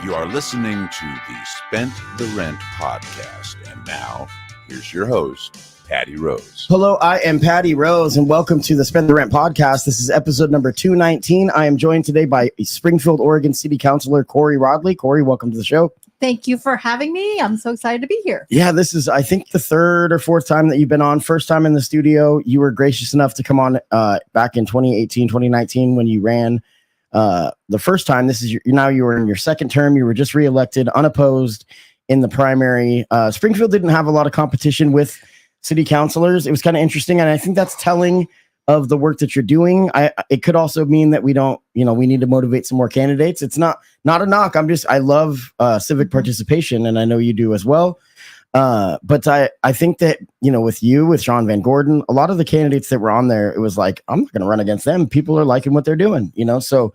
You are listening to the Spent the Rent podcast. And now, here's your host, Patty Rose. Hello, I am Patty Rose, and welcome to the Spend the Rent podcast. This is episode number 219. I am joined today by Springfield, Oregon City Councilor Kori Rodley. Kori, welcome to the show. Thank you for having me. I'm so excited to be here. Yeah, this is, I think, the third or fourth time that you've been on. First time in the studio. You were gracious enough to come on back in 2018, 2019 when you ran the first time. This is now you were in your second term. You were just reelected, unopposed in the primary. Springfield didn't have a lot of competition with city councilors. It was kind of interesting, and I think that's telling of the work that you're doing. It could also mean that we don't, we need to motivate some more candidates. It's not a knock. I love civic participation, and I know you do as well. But I think that, with you, with Sean Van Gordon, a lot of the candidates that were on there, it was like, I'm not going to run against them. People are liking what they're doing, so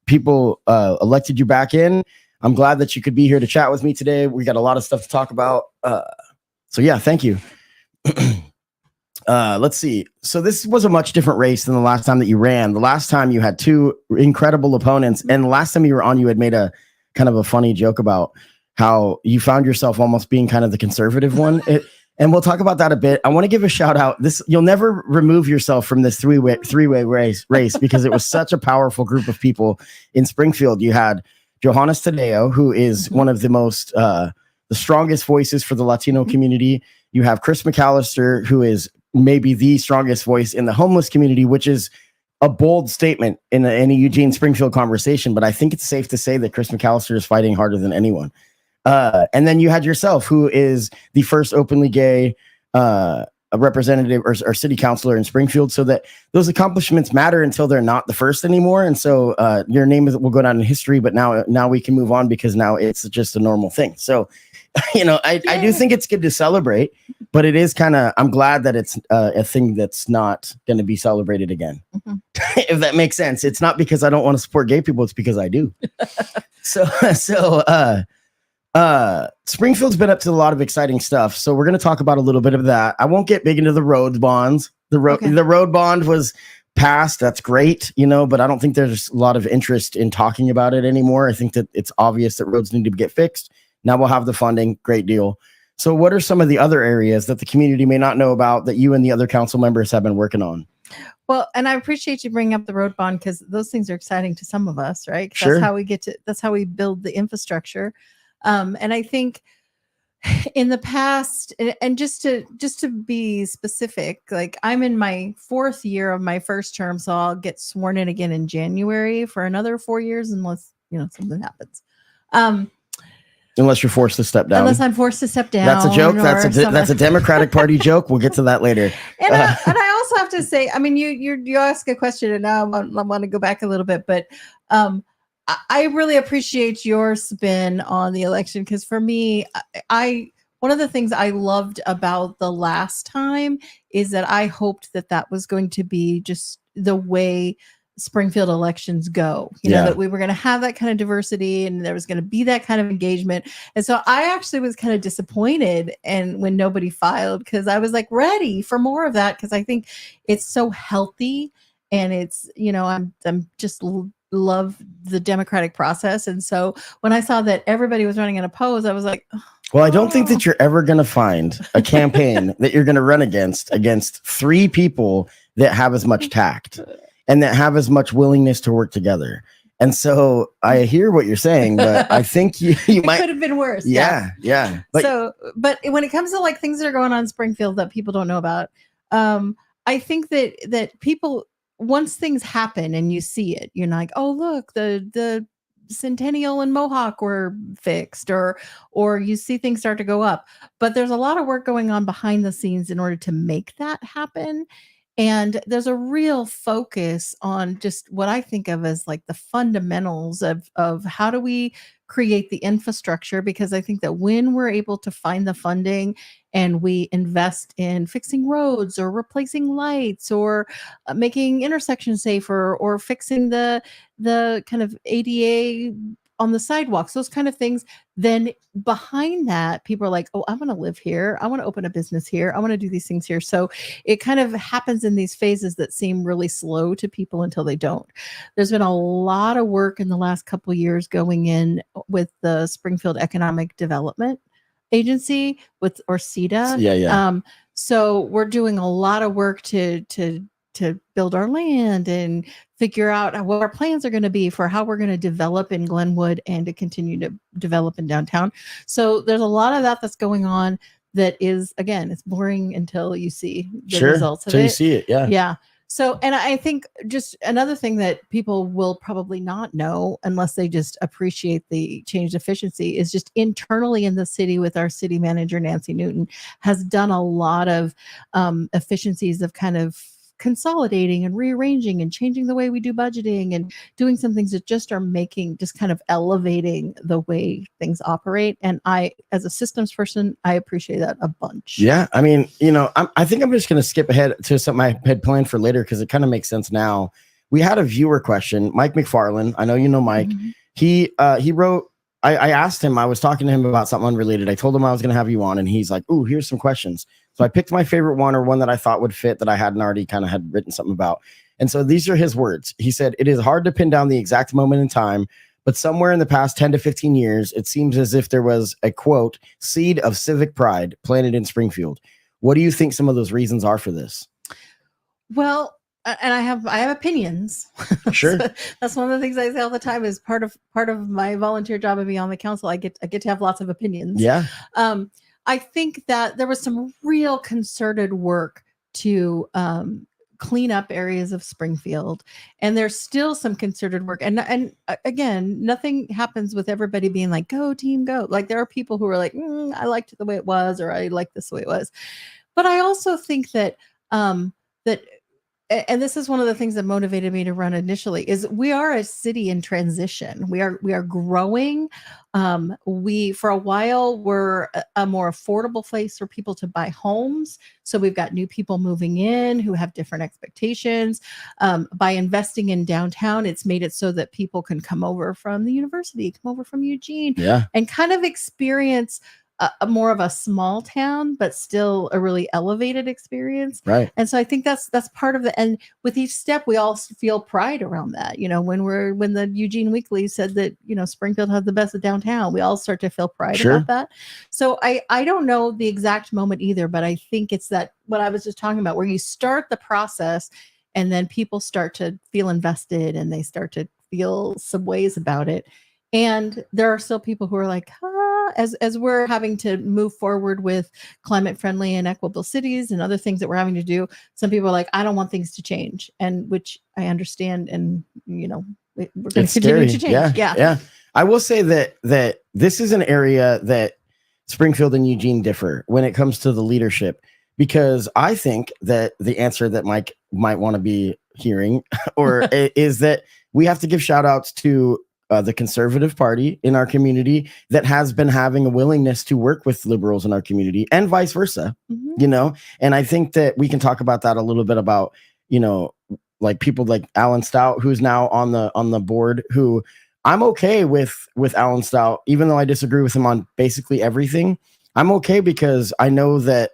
people elected you back in. I'm glad that you could be here to chat with me today. We got a lot of stuff to talk about. So yeah, thank you. Let's see. So this was a much different race than the last time that you ran. The last time you had two incredible opponents, and the last time you were on, you had made a kind of a funny joke about how you found yourself almost being kind of the conservative one. And we'll talk about that a bit. I want to give a shout out. You'll never remove yourself from this three-way race because it was such a powerful group of people in Springfield. You had Johannes Tadeo, who is one of the most the strongest voices for the Latino community. You have Chris McAllister, who is maybe the strongest voice in the homeless community, which is a bold statement in a Eugene Springfield conversation. But I think it's safe to say that Chris McAllister is fighting harder than anyone. And then you had yourself, who is the first openly gay representative or city councilor in Springfield, so that those accomplishments matter until they're not the first anymore. And so your name will go down in history, but now we can move on because now it's just a normal thing. So, I do think it's good to celebrate, but it is I'm glad that it's a thing that's not going to be celebrated again. Mm-hmm. If that makes sense. It's not because I don't want to support gay people. It's because I do. Springfield's been up to a lot of exciting stuff. So we're going to talk about a little bit of that. I won't get big into the road bonds. The road bond was passed. That's great, but I don't think there's a lot of interest in talking about it anymore. I think that it's obvious that roads need to get fixed. Now we'll have the funding. Great deal. So what are some of the other areas that the community may not know about that you and the other council members have been working on? Well, and I appreciate you bringing up the road bond because those things are exciting to some of us, right? Sure. That's how we build the infrastructure. And I think in the past, and just to be specific, like I'm in my fourth year of my first term, so I'll get sworn in again in January for another 4 years, unless something happens. Unless you're forced to step down. Unless I'm forced to step down. That's a joke. That's a Democratic Party joke. We'll get to that later. And I also have to say, I mean, you ask a question, and now I want to go back a little bit, but I really appreciate your spin on the election because for me, one of the things I loved about the last time is that I hoped that was going to be just the way Springfield elections go, that we were going to have that kind of diversity and there was going to be that kind of engagement. And so I actually was kind of disappointed when nobody filed because I was like ready for more of that because I think it's so healthy and it's, I'm just love the democratic process. And so when I saw that everybody was running unopposed, I was like, well, I don't think that you're ever going to find a campaign that you're going to run against three people that have as much tact and that have as much willingness to work together. And so I hear what you're saying, but I think you might could have been worse. Yeah. But when it comes to like things that are going on in Springfield that people don't know about, I think that people, once things happen and you see it, you're like, oh, look, the Centennial and Mohawk were fixed, or you see things start to go up. But there's a lot of work going on behind the scenes in order to make that happen. And there's a real focus on just what I think of as like the fundamentals of how do we create the infrastructure, because I think that when we're able to find the funding and we invest in fixing roads or replacing lights or making intersections safer or fixing the kind of ADA on the sidewalks, those kind of things. Then behind that, people are like, oh, I want to live here. I want to open a business here. I want to do these things here. So it kind of happens in these phases that seem really slow to people until they don't. There's been a lot of work in the last couple of years going in with the Springfield Economic Development Agency or CEDA. Yeah. So we're doing a lot of work to build our land and figure out what our plans are going to be for how we're going to develop in Glenwood and to continue to develop in downtown. So there's a lot of that that's going on that is, again, it's boring until you see the results of it. You see it. Yeah. So, and I think just another thing that people will probably not know unless they just appreciate the changed efficiency is just internally in the city with our city manager, Nancy Newton, has done a lot of efficiencies of kind of consolidating and rearranging and changing the way we do budgeting and doing some things that just are just kind of elevating the way things operate. And I, as a systems person, I appreciate that a bunch. Yeah. I mean, I think I'm just going to skip ahead to something I had planned for later because it kind of makes sense now. We had a viewer question, Mike McFarland. I know you know Mike. Mm-hmm. He wrote, I asked him, I was talking to him about something unrelated. I told him I was going to have you on and he's like, ooh, here's some questions. So I picked my favorite one or one that I thought would fit that I hadn't already kind of had written something about. And so these are his words. He said, it is hard to pin down the exact moment in time, but somewhere in the past 10 to 15 years, it seems as if there was a quote, seed of civic pride planted in Springfield. What do you think some of those reasons are for this? Well, and I have opinions. Sure. So that's one of the things I say all the time is part of my volunteer job of being on the council. I get to have lots of opinions. Yeah. I think that there was some real concerted work to clean up areas of Springfield, and there's still some concerted work. And again, nothing happens with everybody being like, "Go team, go!" Like there are people who are like, "I liked it the way it was," or "I like this the way it was." But I also think that and this is one of the things that motivated me to run initially, is we are a city in transition. We are growing. We, for a while, were a more affordable place for people to buy homes. So we've got new people moving in who have different expectations. By investing in downtown, it's made it so that people can come over from the university, come over from Eugene, and kind of experience a more of a small town, but still a really elevated experience. Right. And so I think that's part of the, and with each step, we all feel pride around that. When the Eugene Weekly said that, Springfield has the best of downtown, we all start to feel pride about that. So I don't know the exact moment either, but I think it's that what I was just talking about, where you start the process and then people start to feel invested and they start to feel some ways about it. And there are still people who are like, as we're having to move forward with climate friendly and equitable cities and other things that we're having to do, some people are like, I don't want things to change, and which I understand. And, we're going to continue to change. Yeah. I will say that this is an area that Springfield and Eugene differ when it comes to the leadership, because I think that the answer that Mike might want to be hearing is that we have to give shout outs to the conservative party in our community that has been having a willingness to work with liberals in our community and vice versa, and I think that we can talk about that a little bit about, like people like Alan Stout, who's now on the board, who I'm okay with Alan Stout, even though I disagree with him on basically everything. I'm okay because I know that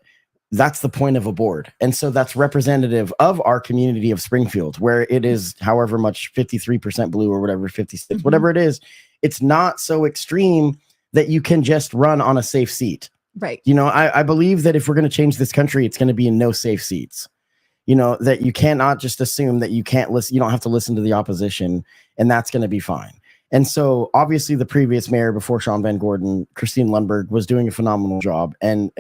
that's the point of a board. And so that's representative of our community of Springfield, where it is however much 53% blue or whatever, 56, whatever it is. It's not so extreme that you can just run on a safe seat. Right. I believe that if we're going to change this country, it's going to be in no safe seats. That you cannot just assume that you can't listen. You don't have to listen to the opposition, and that's going to be fine. And so obviously the previous mayor before Sean Van Gordon, Christine Lundberg, was doing a phenomenal job. And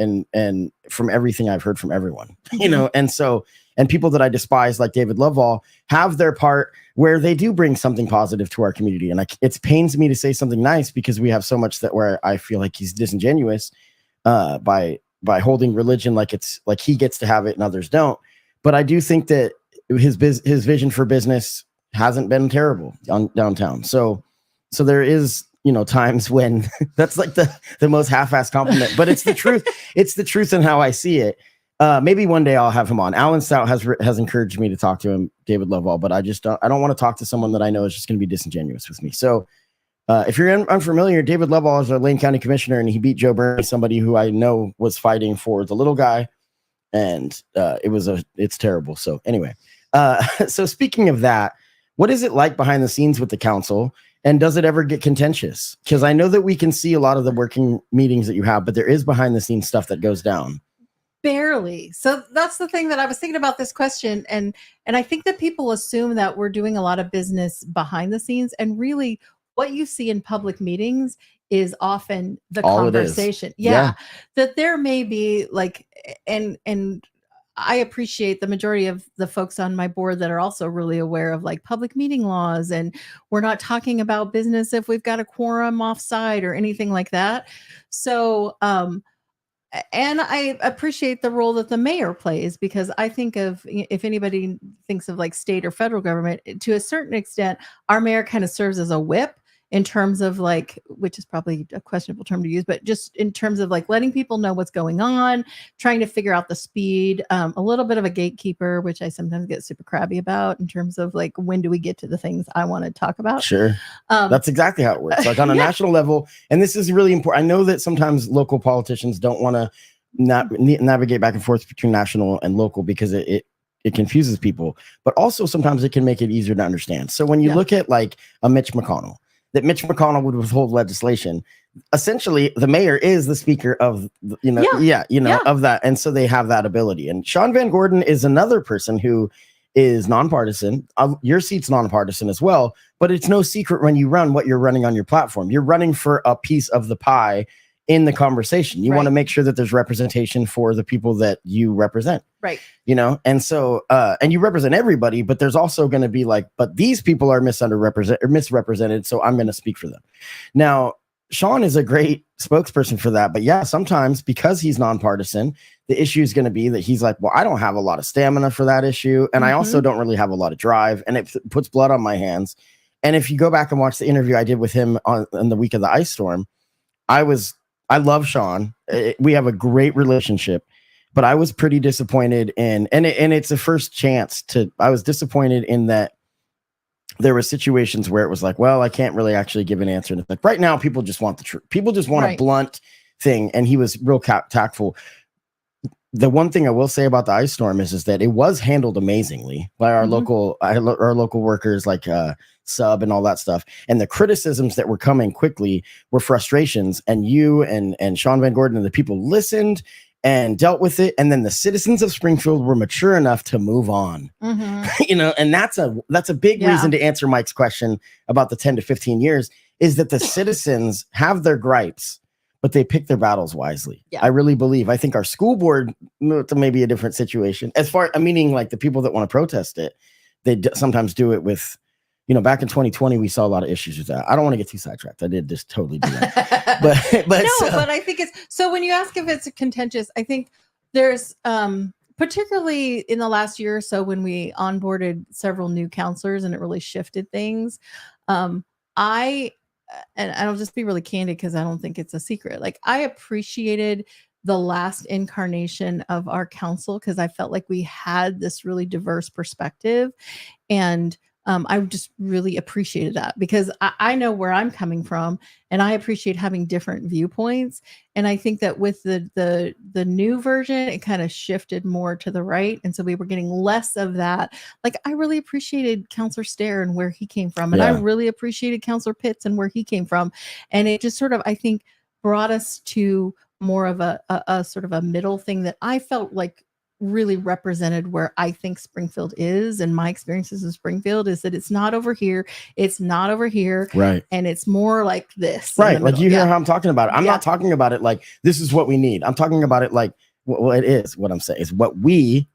from everything I've heard from everyone, and people that I despise, like David Lovell, have their part where they do bring something positive to our community. And it pains me to say something nice because we have so much that where I feel like he's disingenuous by holding religion like it's like he gets to have it and others don't. But I do think that his vision for business hasn't been terrible on downtown. So there is, times when that's like the most half-assed compliment, but it's the truth. It's the truth and how I see it. Maybe one day I'll have him on. Alan Stout has encouraged me to talk to him, David Lovell, but I don't want to talk to someone that I know is just going to be disingenuous with me. So If you're unfamiliar, David Lovell is our Lane County Commissioner, and he beat Joe Burney, somebody who I know was fighting for the little guy, and it's terrible. So anyway, so speaking of that, what is it like behind the scenes with the council, and does it ever get contentious? Because I know that we can see a lot of the working meetings that you have, but there is behind the scenes stuff that goes down. Barely. So that's the thing that I was thinking about this question, and I think that people assume that we're doing a lot of business behind the scenes, and really what you see in public meetings is often the All conversation. Yeah, that there may be like, and I appreciate the majority of the folks on my board that are also really aware of like public meeting laws, and we're not talking about business if we've got a quorum offsite or anything like that. So, and I appreciate the role that the mayor plays, because I think of, if anybody thinks of like state or federal government, to a certain extent, our mayor kind of serves as a whip in terms of like, which is probably a questionable term to use, but just in terms of like letting people know what's going on, trying to figure out the speed, a little bit of a gatekeeper, which I sometimes get super crabby about in terms of like, when do we get to the things I want to talk about? Sure. That's exactly how it works. Like on a national level, and this is really important. I know that sometimes local politicians don't want to navigate back and forth between national and local because it confuses people, but also sometimes it can make it easier to understand. So when you look at like a Mitch McConnell, that Mitch McConnell would withhold legislation. Essentially, the mayor is the speaker of, of that. And so they have that ability. And Sean Van Gordon is another person who is nonpartisan. Your seat's nonpartisan as well, but it's no secret when you run what you're running on your platform. You're running for a piece of the pie in the conversation. You want to make sure that there's representation for the people that you represent. Right. And so, and you represent everybody, but there's also going to be like, but these people are misrepresented. So I'm going to speak for them. Now, Sean is a great spokesperson for that, but sometimes because he's nonpartisan, the issue is going to be that he's like, well, I don't have a lot of stamina for that issue. And I also don't really have a lot of drive, and it puts blood on my hands. And if you go back and watch the interview I did with him on the week of the ice storm, I love Sean. We have a great relationship, but I was pretty disappointed and it's a first chance I was disappointed in that there were situations where it was like, well, I can't really actually give an answer. And it's like, right now, people just want the truth. People just want a blunt thing. And he was real tactful. The one thing I will say about the ice storm is that it was handled amazingly by our local workers, like Sub and all that stuff. And the criticisms that were coming quickly were frustrations. And you and Sean Van Gordon and the people listened and dealt with it. And then the citizens of Springfield were mature enough to move on. And that's a big reason to answer Mike's question about the 10 to 15 years, is that the citizens have their gripes, but they pick their battles wisely. I really believe. I think our school board, maybe a different situation. Meaning like the people that want to protest it, they sometimes do it with, back in 2020, we saw a lot of issues with that. I don't want to get too sidetracked. I did just totally do that. but I think it's, so when you ask if it's contentious, I think there's, particularly in the last year or so when we onboarded several new counselors and it really shifted things. And I'll just be really candid because I don't think it's a secret. Like, I appreciated the last incarnation of our council because I felt like we had this really diverse perspective. And I just really appreciated that because I know where I'm coming from and I appreciate having different viewpoints. And I think that with the new version, it kind of shifted more to the right. And so we were getting less of that. Like, I really appreciated Councilor Stair and where he came from. And I really appreciated Councilor Pitts and where he came from. And it just sort of, I think, brought us to more of a sort of a middle thing that I felt like really represented where I think Springfield is, and my experiences in Springfield is that it's not over here, it's not over here, right? And it's more like this, right? Like, you hear how I'm talking about it. I'm not talking about it like this is what we need. I'm talking about it like, well, it is what I'm saying is what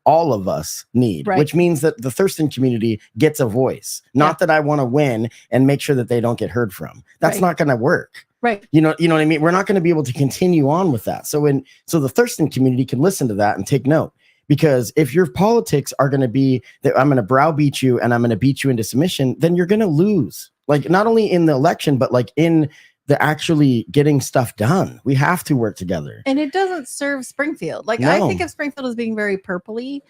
all of us need, which means that the Thurston community gets a voice. Not that I want to win and make sure that they don't get heard from. That's not going to work. Right. You know what I mean? We're not going to be able to continue on with that. So the Thurston community can listen to that and take note. Because if your politics are going to be that I'm going to browbeat you and I'm going to beat you into submission, then you're going to lose. Like, not only in the election, but like in the actually getting stuff done. We have to work together. And it doesn't serve Springfield. Like, I think of Springfield as being very purpley.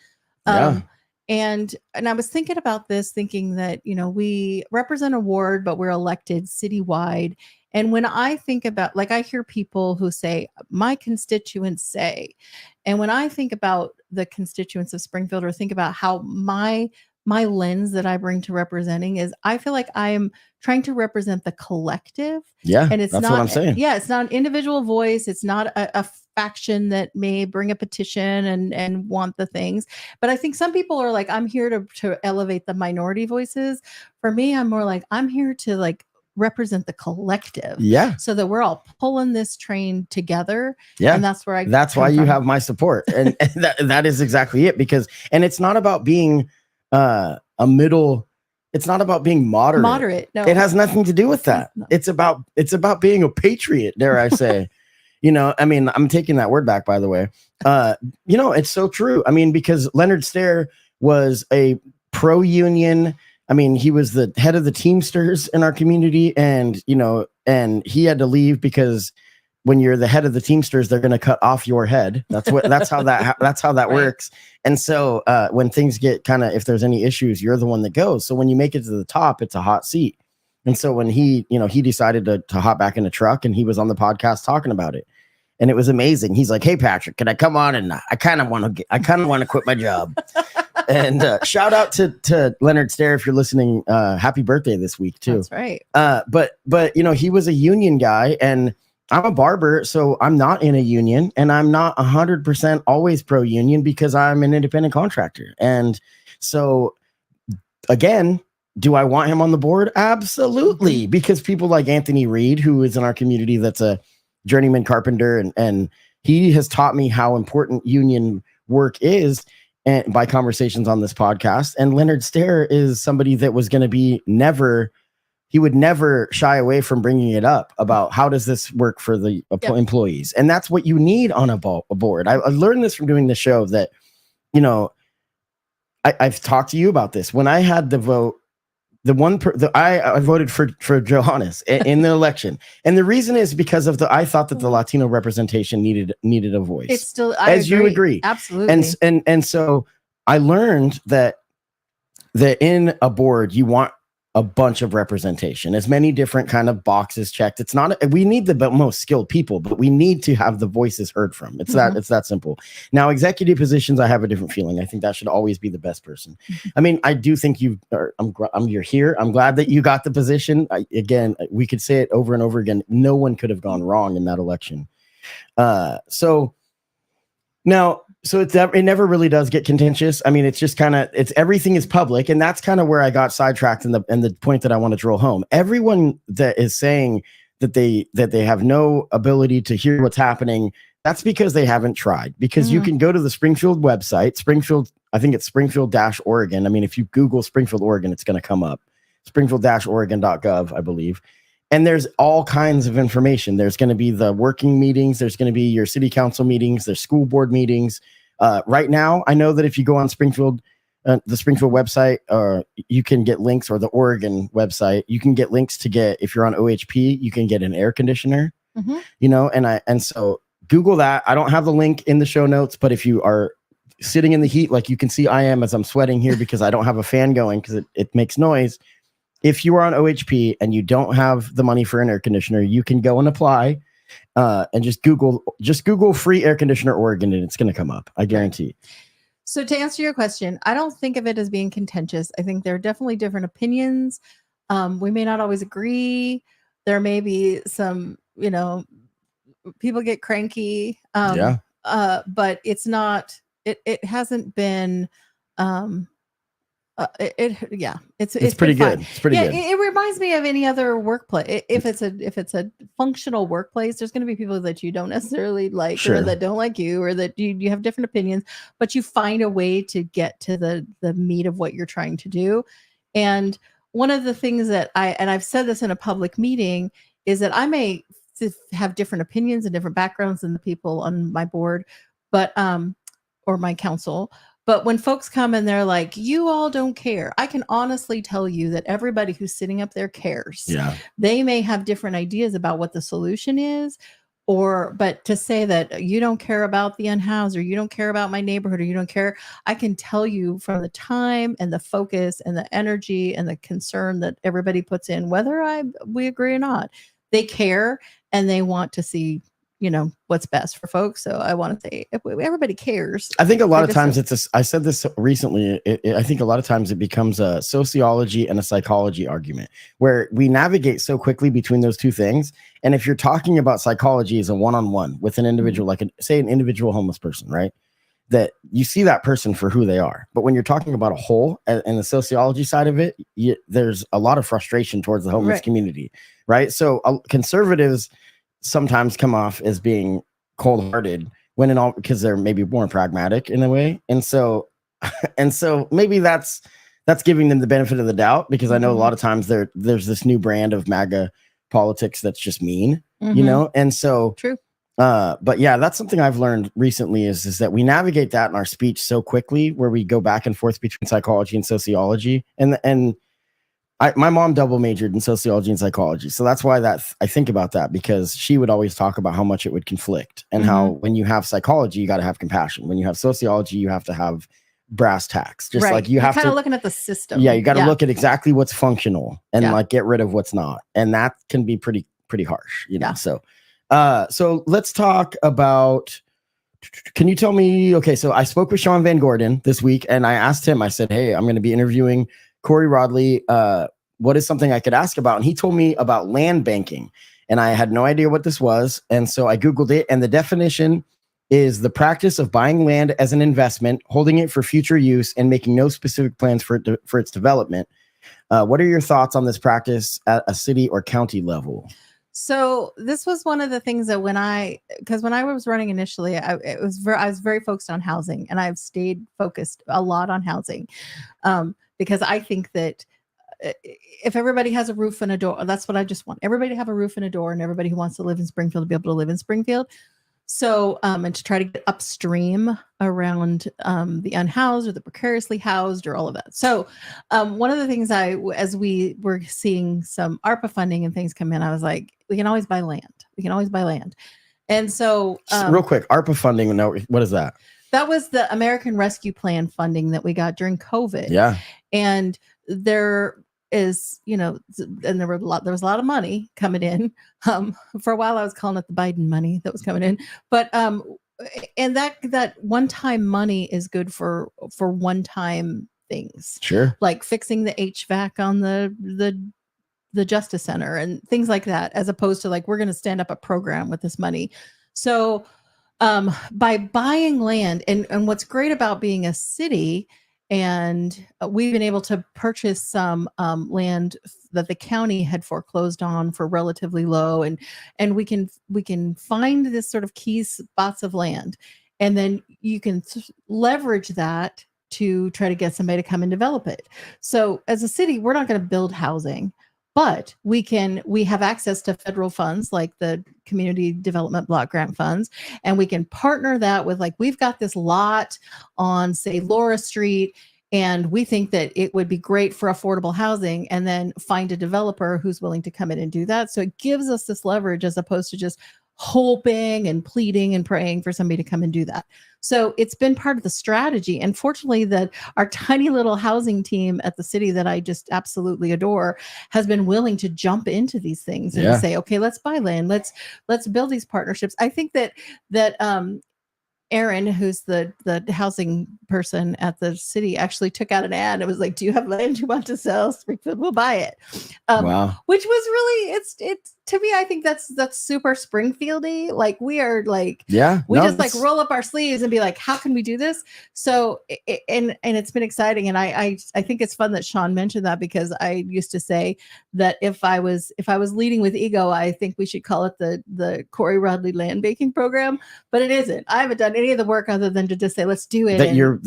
And I was thinking about this, thinking that, we represent a ward, but we're elected citywide. And when I think about, like, I hear people who say, my constituents say, and when I think about the constituents of Springfield, or think about how my lens that I bring to representing is, I feel like I am trying to represent the collective. Yeah, and it's that's not what I'm saying. Yeah, it's not an individual voice. It's not a faction that may bring a petition and want the things. But I think some people are like, I'm here to elevate the minority voices. For me, I'm more like, I'm here to like represent the collective. Yeah. So that we're all pulling this train together. Yeah. And that's where that's why you have my support. And that is exactly it. And it's not about being it's not about being moderate. No, it has nothing to do with that. No. It's about being a patriot, dare I say. I mean, I'm taking that word back, by the way. It's so true. I mean, because Leonard Stair was a pro-union. I mean, he was the head of the Teamsters in our community, and he had to leave because when you're the head of the Teamsters, they're going to cut off your head. That's how that right. works. And so when things get if there's any issues, you're the one that goes. So when you make it to the top, it's a hot seat. And so when he decided to hop back in a truck, and he was on the podcast talking about it, and it was amazing. He's like, "Hey Patrick, can I come on? And I kind of want to quit my job." And shout out to Leonard Stair if you're listening. Happy birthday this week too. That's right. But he was a union guy, and I'm a barber, so I'm not in a union, and I'm not 100% always pro-union because I'm an independent contractor. And so again, do I want him on the board? Absolutely. Because people like Anthony Reed, who is in our community, that's a journeyman carpenter, and he has taught me how important union work is, and by conversations on this podcast. And Leonard Stair is somebody that was going to be he would never shy away from bringing it up about how does this work for the employees. And that's what you need on a board. I learned this from doing the show that, I've talked to you about this. When I had the vote, I voted for Johannes in the election. And the reason is because of I thought that the Latino representation needed a voice. It's still, you agree. Absolutely. And so I learned that in a board, you want a bunch of representation, as many different kind of boxes checked. It's not, we need the most skilled people, but we need to have the voices heard from. It's that simple. Now, executive positions, I have a different feeling. I think that should always be the best person. I mean, I do think you're here. I'm glad that you got the position. Again, we could say it over and over again. No one could have gone wrong in that election. So it never really does get contentious. I mean, it's just everything is public, and that's kind of where I got sidetracked and the point that I want to drill home. Everyone that is saying that they have no ability to hear what's happening, that's because they haven't tried. Because you can go to the Springfield website, I think it's Springfield-Oregon. I mean, if you Google Springfield, Oregon, it's going to come up. Springfield-Oregon.gov, I believe. And there's all kinds of information. There's going to be the working meetings. There's going to be your city council meetings. There's school board meetings. Right now, I know that if you go on Springfield, the Springfield website, you can get links, or the Oregon website, you can get links to if you're on OHP, you can get an air conditioner, and so Google that. I don't have the link in the show notes, but if you are sitting in the heat, like you can see I am as I'm sweating here because I don't have a fan going because it makes noise. If you are on OHP and you don't have the money for an air conditioner, you can go and apply and just Google free air conditioner Oregon, and it's going to come up. I guarantee. So to answer your question, I don't think of it as being contentious. I think there are definitely different opinions. We may not always agree. There may be some, people get cranky. But it's not, it hasn't been, it's pretty good. It's pretty good. It reminds me of any other workplace. If it's a functional workplace, there's going to be people that you don't necessarily like, or that don't like you, or that you have different opinions, but you find a way to get to the meat of what you're trying to do. And one of the things that I've said this in a public meeting, is that I may have different opinions and different backgrounds than the people on my board, but or my council. But when folks come and they're like, you all don't care, I can honestly tell you that everybody who's sitting up there cares. Yeah. They may have different ideas about what the solution is, but to say that you don't care about the unhoused, or you don't care about my neighborhood, or you don't care, I can tell you from the time and the focus and the energy and the concern that everybody puts in, whether we agree or not, they care and they want to see, what's best for folks. So I want to say everybody cares. I think a lot of times I said this recently, I think a lot of times it becomes a sociology and a psychology argument where we navigate so quickly between those two things. And if you're talking about psychology as a one-on-one with an individual, like say an individual homeless person, right? That you see that person for who they are. But when you're talking about a whole and the sociology side of it, there's a lot of frustration towards the homeless community, right? So conservatives sometimes come off as being cold-hearted when because they're maybe more pragmatic in a way. And so maybe that's giving them the benefit of the doubt, because I know a lot of times there's this new brand of MAGA politics that's just mean, and so true. But yeah, that's something I've learned recently is that we navigate that in our speech so quickly, where we go back and forth between psychology and sociology. And my mom double majored in sociology and psychology. So that's why I think about that, because she would always talk about how much it would conflict and how when you have psychology, you got to have compassion. When you have sociology, you have to have brass tacks. Just like you have kind to of looking at the system. Yeah, you got to look at exactly what's functional and like get rid of what's not. And that can be pretty harsh, know. So let's talk about, can you tell me, okay, so I spoke with Sean Van Gordon this week and I asked him, I said, hey, I'm going to be interviewing Kori Rodley. What is something I could ask about? And he told me about land banking, and I had no idea what this was. And so I Googled it, and the definition is the practice of buying land as an investment, holding it for future use, and making no specific plans for its development. What are your thoughts on this practice at a city or county level? So this was one of the things that when I was running initially, I was very focused on housing, and I've stayed focused a lot on housing, because I think that if everybody has a roof and a door, that's what I just want. Everybody to have a roof and a door, and everybody who wants to live in Springfield to be able to live in Springfield. So, and to try to get upstream around the unhoused or the precariously housed or all of that. So one of the things as we were seeing some ARPA funding and things come in, I was like, we can always buy land. We can always buy land. And so real quick, ARPA funding, what is that? That was the American Rescue Plan funding that we got during COVID. Yeah. And there is, and there was a lot of money coming in. For a while I was calling it the Biden money that was coming in, but and that one-time money is good for one-time things. Sure. Like fixing the HVAC on the Justice Center and things like that, as opposed to like, we're going to stand up a program with this money. So by buying land, and what's great about being a city, and we've been able to purchase some land that the county had foreclosed on for relatively low, and we can find this sort of key spots of land, and then you can leverage that to try to get somebody to come and develop it. So as a city, we're not going to build housing, but we have access to federal funds like the Community Development Block Grant funds, and we can partner that with, like, we've got this lot on, say, Laura Street, and we think that it would be great for affordable housing, and then find a developer who's willing to come in and do that. So it gives us this leverage, as opposed to just hoping and pleading and praying for somebody to come and do that. So it's been part of the strategy. And fortunately, that our tiny little housing team at the city that I just absolutely adore has been willing to jump into these things and say, okay, let's buy land. Let's build these partnerships. I think that Aaron, who's the housing person at the city, actually took out an ad. It was like, do you have land you want to sell? Springfield will buy it. Wow. Which was really, it's to me, I think that's super Springfieldy. Like, we are like, like roll up our sleeves and be like, how can we do this? So, and it's been exciting. And I think it's fun that Sean mentioned that, because I used to say that if I was leading with ego, I think we should call it the Kori Rodley land banking program, but it isn't. I haven't done any of the work other than to just say, let's do it. That you're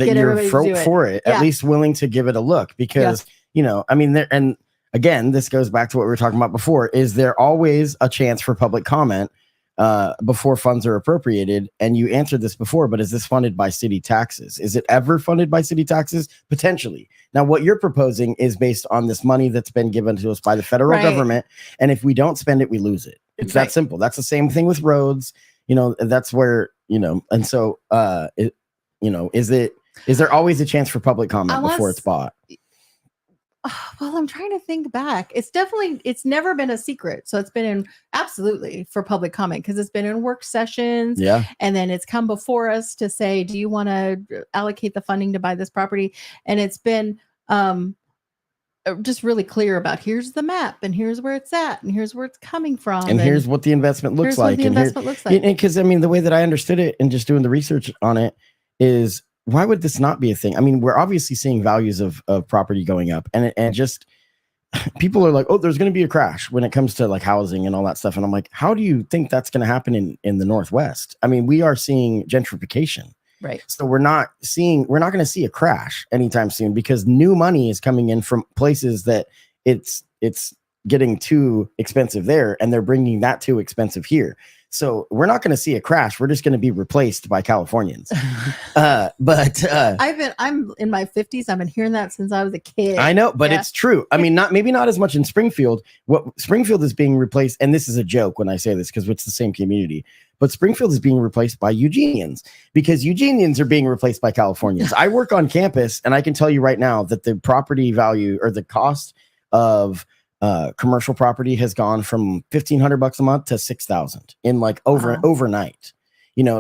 for it, at least willing to give it a look, because, I mean, and again, this goes back to what we were talking about before. Is there always a chance for public comment before funds are appropriated? And you answered this before, but is this funded by city taxes? Is it ever funded by city taxes? Potentially. Now, what you're proposing is based on this money that's been given to us by the federal government. And if we don't spend it, we lose it. It's that simple. That's the same thing with roads. That's where, and so, is there always a chance for public comment before it's bought? Well, I'm trying to think back. It's never been a secret. So it's been absolutely for public comment because it's been in work sessions. Yeah. And then it's come before us to say, do you want to allocate the funding to buy this property? And it's been just really clear about here's the map and here's where it's at and here's where it's coming from. And here's what the investment looks like. Because I mean, the way that I understood it and just doing the research on it is, why would this not be a thing? I mean, we're obviously seeing values of property going up, and just people are like, oh, there's going to be a crash when it comes to like housing and all that stuff. And I'm like, how do you think that's going to happen in the Northwest? I mean, we are seeing gentrification. Right. So we're not going to see a crash anytime soon because new money is coming in from places that it's getting too expensive there, and they're bringing that too expensive here. So we're not going to see a crash. We're just going to be replaced by Californians. I'm in my 50s. I've been hearing that since I was a kid. I know, but it's true. I mean, maybe not as much in Springfield. What Springfield is being replaced, and this is a joke when I say this because it's the same community, but Springfield is being replaced by Eugenians because Eugenians are being replaced by Californians. I work on campus, and I can tell you right now that the property value or the cost of commercial property has gone from $1,500 a month to $6,000 in like overnight.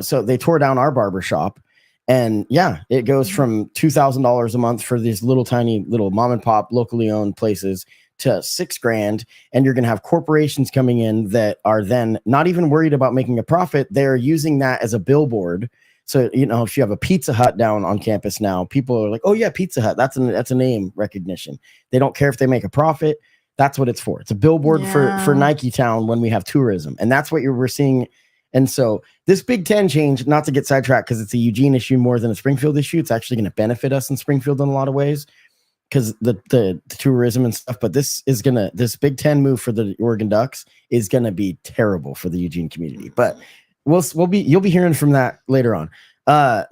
So they tore down our barbershop, and it goes from $2,000 a month for these tiny little mom and pop locally owned places to $6,000. And you're going to have corporations coming in that are then not even worried about making a profit. They're using that as a billboard. So, if you have a Pizza Hut down on campus now, people are like, oh yeah, Pizza Hut. That's a name recognition. They don't care if they make a profit. That's what it's for. It's a billboard for Nike Town when we have tourism. And that's what we're seeing. And so this Big Ten change, not to get sidetracked because it's a Eugene issue more than a Springfield issue. It's actually going to benefit us in Springfield in a lot of ways because the tourism and stuff. But this Big Ten move for the Oregon Ducks is going to be terrible for the Eugene community. But you'll be hearing from that later on.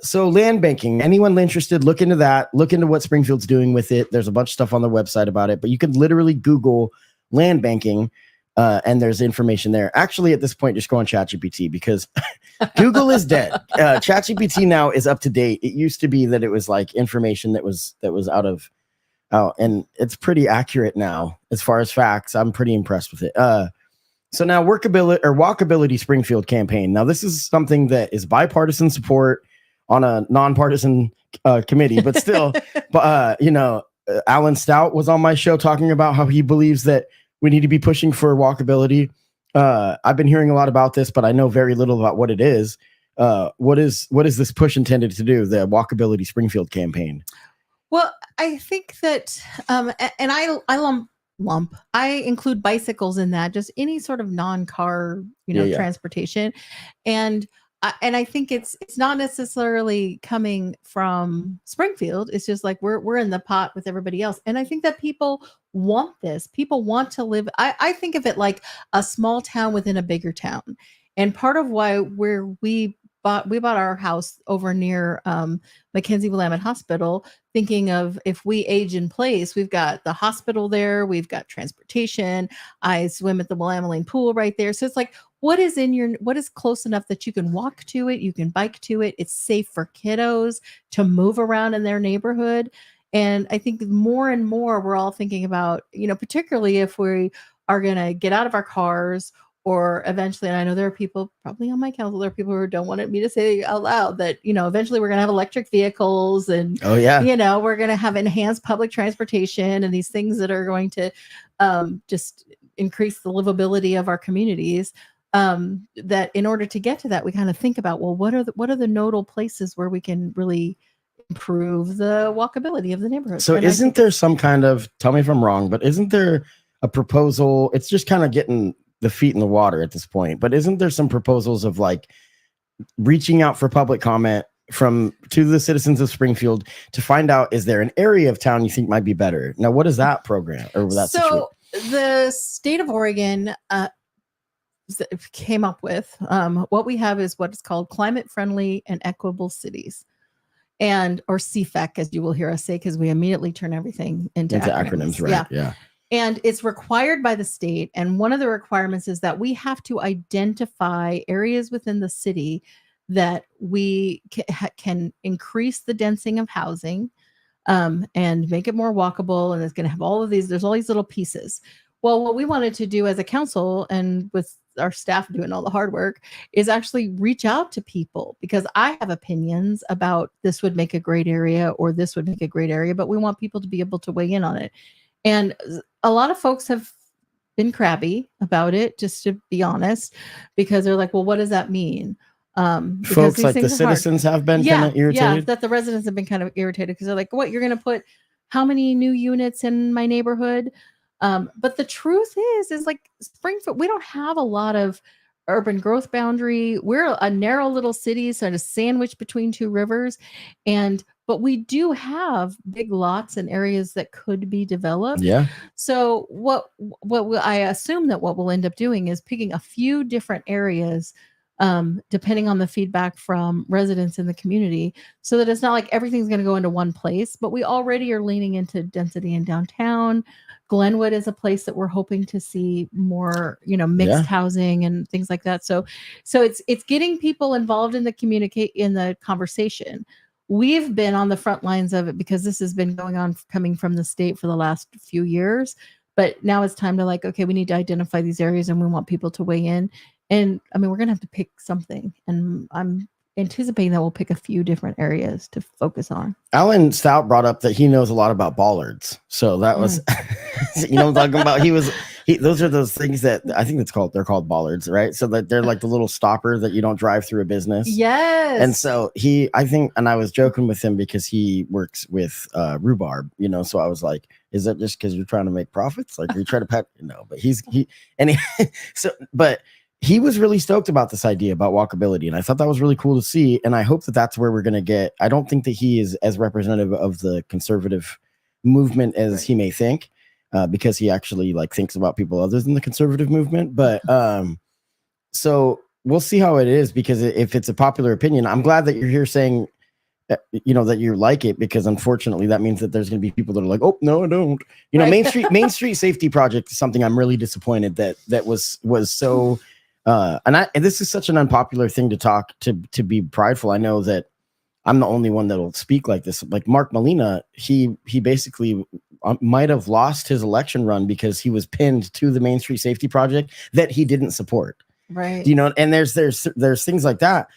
So land banking, anyone interested, look into that, look into what Springfield's doing with it. There's a bunch of stuff on their website about it, but you could literally Google land banking, and there's information there. Actually, at this point, just go on ChatGPT because Google is dead. ChatGPT now is up to date. It used to be that it was like information that was out, and it's pretty accurate now as far as facts. I'm pretty impressed with it. So now Walkability Springfield campaign. Now this is something that is bipartisan support on a nonpartisan committee, but still, Alan Stout was on my show talking about how he believes that we need to be pushing for walkability. I've been hearing a lot about this, but I know very little about what it is. What is this push intended to do? The Walkability Springfield campaign. Well, I think that, and I include bicycles in that, just any sort of non-car, transportation. And I think it's not necessarily coming from Springfield. It's just like we're in the pot with everybody else. And I think that people want this. People want to live. I think of it like a small town within a bigger town. And part of why we bought our house over near Mackenzie Willamette Hospital, thinking of if we age in place, we've got the hospital there, we've got transportation. I swim at the Willamette pool right there. So it's like, what is close enough that you can walk to it, you can bike to it, it's safe for kiddos to move around in their neighborhood. And I think more and more we're all thinking about, particularly if we are going to get out of our cars, or eventually, and I know there are people probably on my council, there are people who don't want me to say out loud that, eventually we're going to have electric vehicles and, we're going to have enhanced public transportation and these things that are going to just increase the livability of our communities. That in order to get to that, we kind of think about, well, what are the nodal places where we can really improve the walkability of the neighborhood? So isn't there some kind of, tell me if I'm wrong, but isn't there a proposal? It's just kind of getting the feet in the water at this point, but isn't there some proposals of like reaching out for public comment to the citizens of Springfield to find out, is there an area of town you think might be better? Now, what is that program or that situation? The state of Oregon came up with what we have is what is called climate friendly and equitable cities, or CFEC, as you will hear us say, because we immediately turn everything into acronyms. Right? Yeah. And it's required by the state. And one of the requirements is that we have to identify areas within the city that we can increase the densing of housing, and make it more walkable. And it's going to have all of these, there's all these little pieces. Well, what we wanted to do as a council, and with our staff doing all the hard work, is actually reach out to people, because I have opinions about this would make a great area or this would make a great area, but we want people to be able to weigh in on it. And a lot of folks have been crabby about it, just to be honest, because they're like, well, what does that mean? Folks like the citizens have been kind of irritated. Yeah, that the residents have been kind of irritated, because they're like, what, you're going to put how many new units in my neighborhood? But the truth is like Springfield, we don't have a lot of urban growth boundary. We're a narrow little city, sort of sandwiched between two rivers. But we do have big lots and areas that could be developed. Yeah. So I assume that what we'll end up doing is picking a few different areas, depending on the feedback from residents in the community, so that it's not like everything's going to go into one place. But we already are leaning into density in downtown. Glenwood is a place that we're hoping to see more, mixed housing and things like that. So it's getting people involved in the conversation. We've been on the front lines of it because this has been going on, coming from the state for the last few years. But now it's time to okay, we need to identify these areas and we want people to weigh in. And I mean, we're going to have to pick something. And I'm anticipating that we'll pick a few different areas to focus on. Alan Stout brought up that he knows a lot about bollards. So that was, what I'm talking about? Those are those things that I think they're called bollards, right? So that they're like the little stopper that you don't drive through a business. Yes. And so I was joking with him because he works with rhubarb, so I was like, is that just because you're trying to make profits? Like you try to but he was really stoked about this idea about walkability. And I thought that was really cool to see. And I hope that that's where we're going to get. I don't think that he is as representative of the conservative movement as he may think, because he actually thinks about people other than the conservative movement. But so we'll see how it is, because if it's a popular opinion, I'm glad that you're here saying, that you like it, because unfortunately that means that there's going to be people that are like, oh, no, I don't. Right. Main Street Safety Project is something I'm really disappointed that was so. And this is such an unpopular thing to talk to be prideful. I know that I'm the only one that'll speak like this. Like Mark Molina, he basically might have lost his election run because he was pinned to the Main Street Safety Project that he didn't support. Right. And there's things like that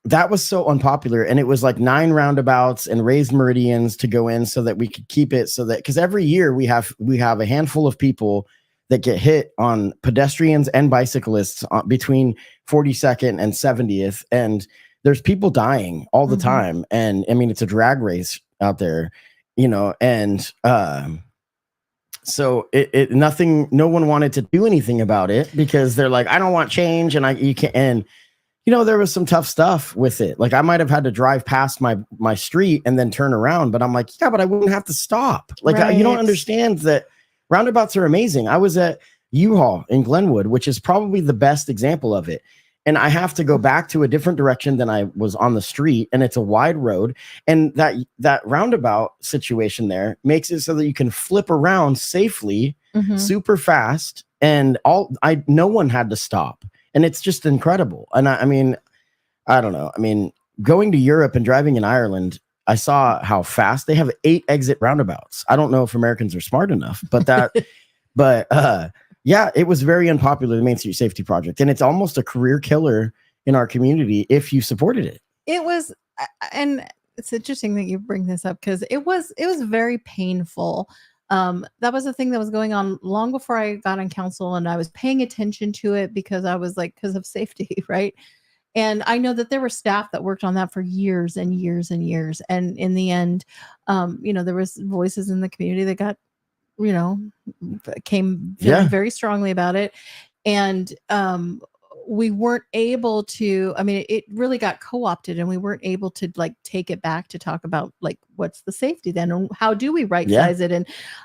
was so unpopular, and it was 9 roundabouts and raised meridians to go in so that we could keep it, so that, because every year we have a handful of people that get hit on pedestrians and bicyclists between 42nd and 70th. And there's people dying all the time. And I mean, it's a drag race out there, and so no one wanted to do anything about it, because they're like, I don't want change. And you can't, and there was some tough stuff with it. I might have had to drive past my street and then turn around, but I'm like, yeah, but I wouldn't have to stop. Right. You don't understand that. Roundabouts are amazing. I was at U-Haul in Glenwood, which is probably the best example of it. And I have to go back to a different direction than I was on the street, and it's a wide road. And that roundabout situation there makes it so that you can flip around safely, super fast, and no one had to stop. And it's just incredible. And I mean, I don't know. I mean, going to Europe and driving in Ireland, I saw how fast they have 8 exit roundabouts. I don't know if Americans are smart enough, but yeah, it was very unpopular, the Main Street Safety Project. And it's almost a career killer in our community if you supported it. It was, and it's interesting that you bring this up, because it was very painful. That was a thing that was going on long before I got on council, and I was paying attention to it because I was because of safety, right? And I know that there were staff that worked on that for years and years and years. And in the end, there was voices in the community that got, came feeling very strongly about it. And we weren't able to, it really got co-opted, and we weren't able to take it back to talk about what's the safety then, and how do we right size it?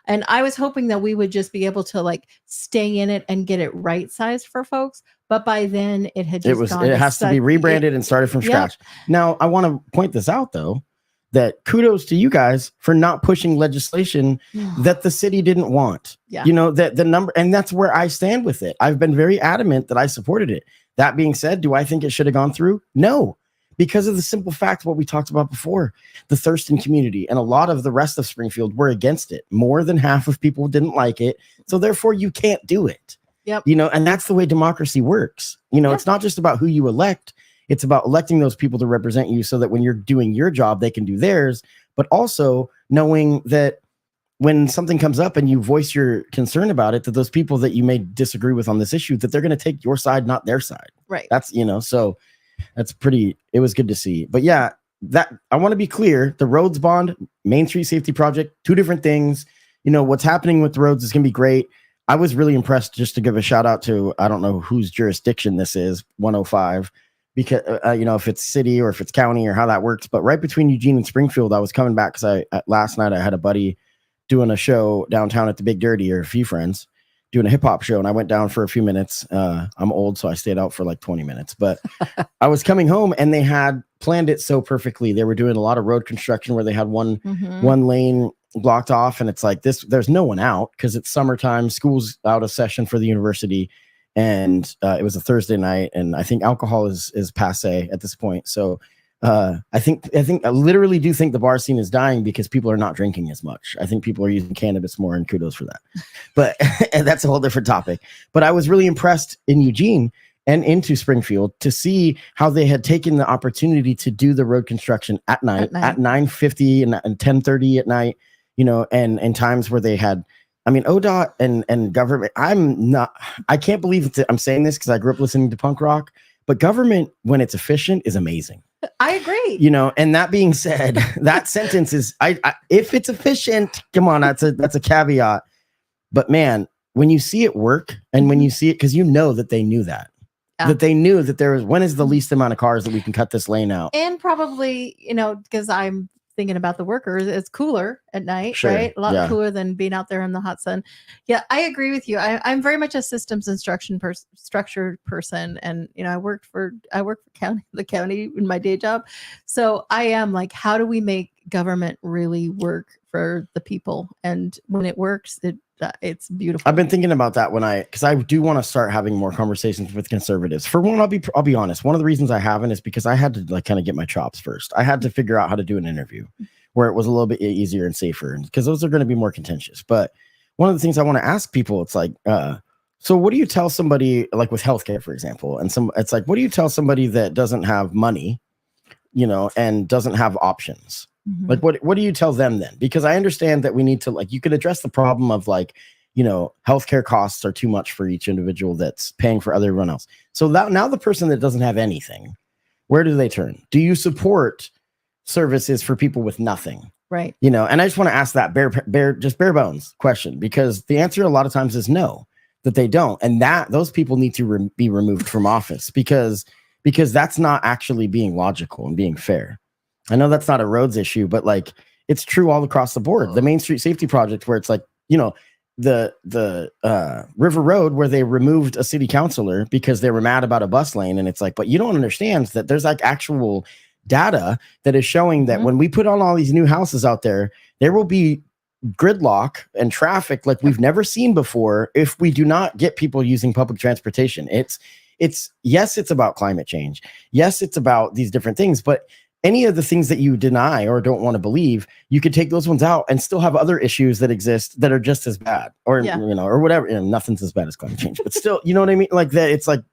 And I was hoping that we would just be able to stay in it and get it right sized for folks. But by then it had just it has to be rebranded and started from scratch. Now I want to point this out though. that kudos to you guys for not pushing legislation that the city didn't want. Yeah. You know, that the number, and that's where I stand with it. I've been very adamant that I supported it. That being said, do I think it should have gone through? No, because of the simple fact of what we talked about before. The Thurston community and a lot of the rest of Springfield were against it. More than half of people didn't like it. So therefore you can't do it. Yep. You know, and that's the way democracy works. You know, It's not just about who you elect. It's about electing those people to represent you so that when you're doing your job, they can do theirs, but also knowing that when something comes up and you voice your concern about it, that those people that you may disagree with on this issue, that they're going to take your side, not their side. Right. That's, you know, so that's pretty, it was good to see. But yeah, that I want to be clear, the roads bond, Main Street Safety Project, two different things. You know, what's happening with the roads is going to be great. I was really impressed, just to give a shout out to, I don't know whose jurisdiction this is, 105, because, you know, if it's city or if it's county or how that works. But right between Eugene and Springfield, I was coming back because last night I had a buddy doing a show downtown at the Big Dirty, or a few friends doing a hip hop show. And I went down for a few minutes. I'm old, so I stayed out for like 20 minutes, but I was coming home and they had planned it so perfectly. They were doing a lot of road construction where they had one lane blocked off, and it's like this, there's no one out because it's summertime, school's out of session for the university. And it was a Thursday night, and I think alcohol is passe at this point. So I literally do think the bar scene is dying because people are not drinking as much. I think people are using cannabis more, and kudos for that. But and that's a whole different topic. But I was really impressed in Eugene and into Springfield to see how they had taken the opportunity to do the road construction at night. At 9:50 and 10:30 at night, you know, and times where they had, I mean, ODOT and government, I can't believe I'm saying this because I grew up listening to punk rock, but government, when it's efficient, is amazing. I agree. You know, and that being said, that sentence is, if it's efficient, come on, that's a caveat. But man, when you see it work, and when you see it, because you know that they knew that. Yeah. That they knew that there was, when is the least amount of cars that we can cut this lane out? And probably, you know, because I'm thinking about the workers, it's cooler at night, Sure. right? A lot cooler than being out there in the hot sun. Yeah, I agree with you. I'm very much a systems and structured person, and you know, I work for the county in my day job, so I am like, how do we make government really work for the people? And when it works, it's beautiful. I've been thinking about that because I do want to start having more conversations with conservatives. For one, I'll be honest. One of the reasons I haven't is because I had to like kind of get my chops first. I had to figure out how to do an interview where it was a little bit easier and safer, because those are going to be more contentious. But one of the things I want to ask people, it's like, so what do you tell somebody, like with healthcare, for example, it's like, what do you tell somebody that doesn't have money, you know, and doesn't have options? Like, what do you tell them then? Because I understand that we need to, like, you could address the problem of like, you know, healthcare costs are too much for each individual that's paying for everyone else. So now the person that doesn't have anything, where do they turn? Do you support services for people with nothing? Right. You know, and I just want to ask that bare bones question, because the answer a lot of times is no, that they don't. And that those people need to be removed from office because that's not actually being logical and being fair. I know that's not a roads issue, but like it's true all across the board. The Main Street Safety Project, where it's like, you know, the River Road, where they removed a city councilor because they were mad about a bus lane. And it's like, but you don't understand that there's like actual data that is showing that when we put on all these new houses out there, there will be gridlock and traffic like we've never seen before if we do not get people using public transportation. It's yes, it's about climate change. Yes, it's about these different things, but any of the things that you deny or don't want to believe, you could take those ones out and still have other issues that exist that are just as bad, or you know, or whatever. You know, nothing's as bad as climate change, but still, you know what I mean? Like that, it's like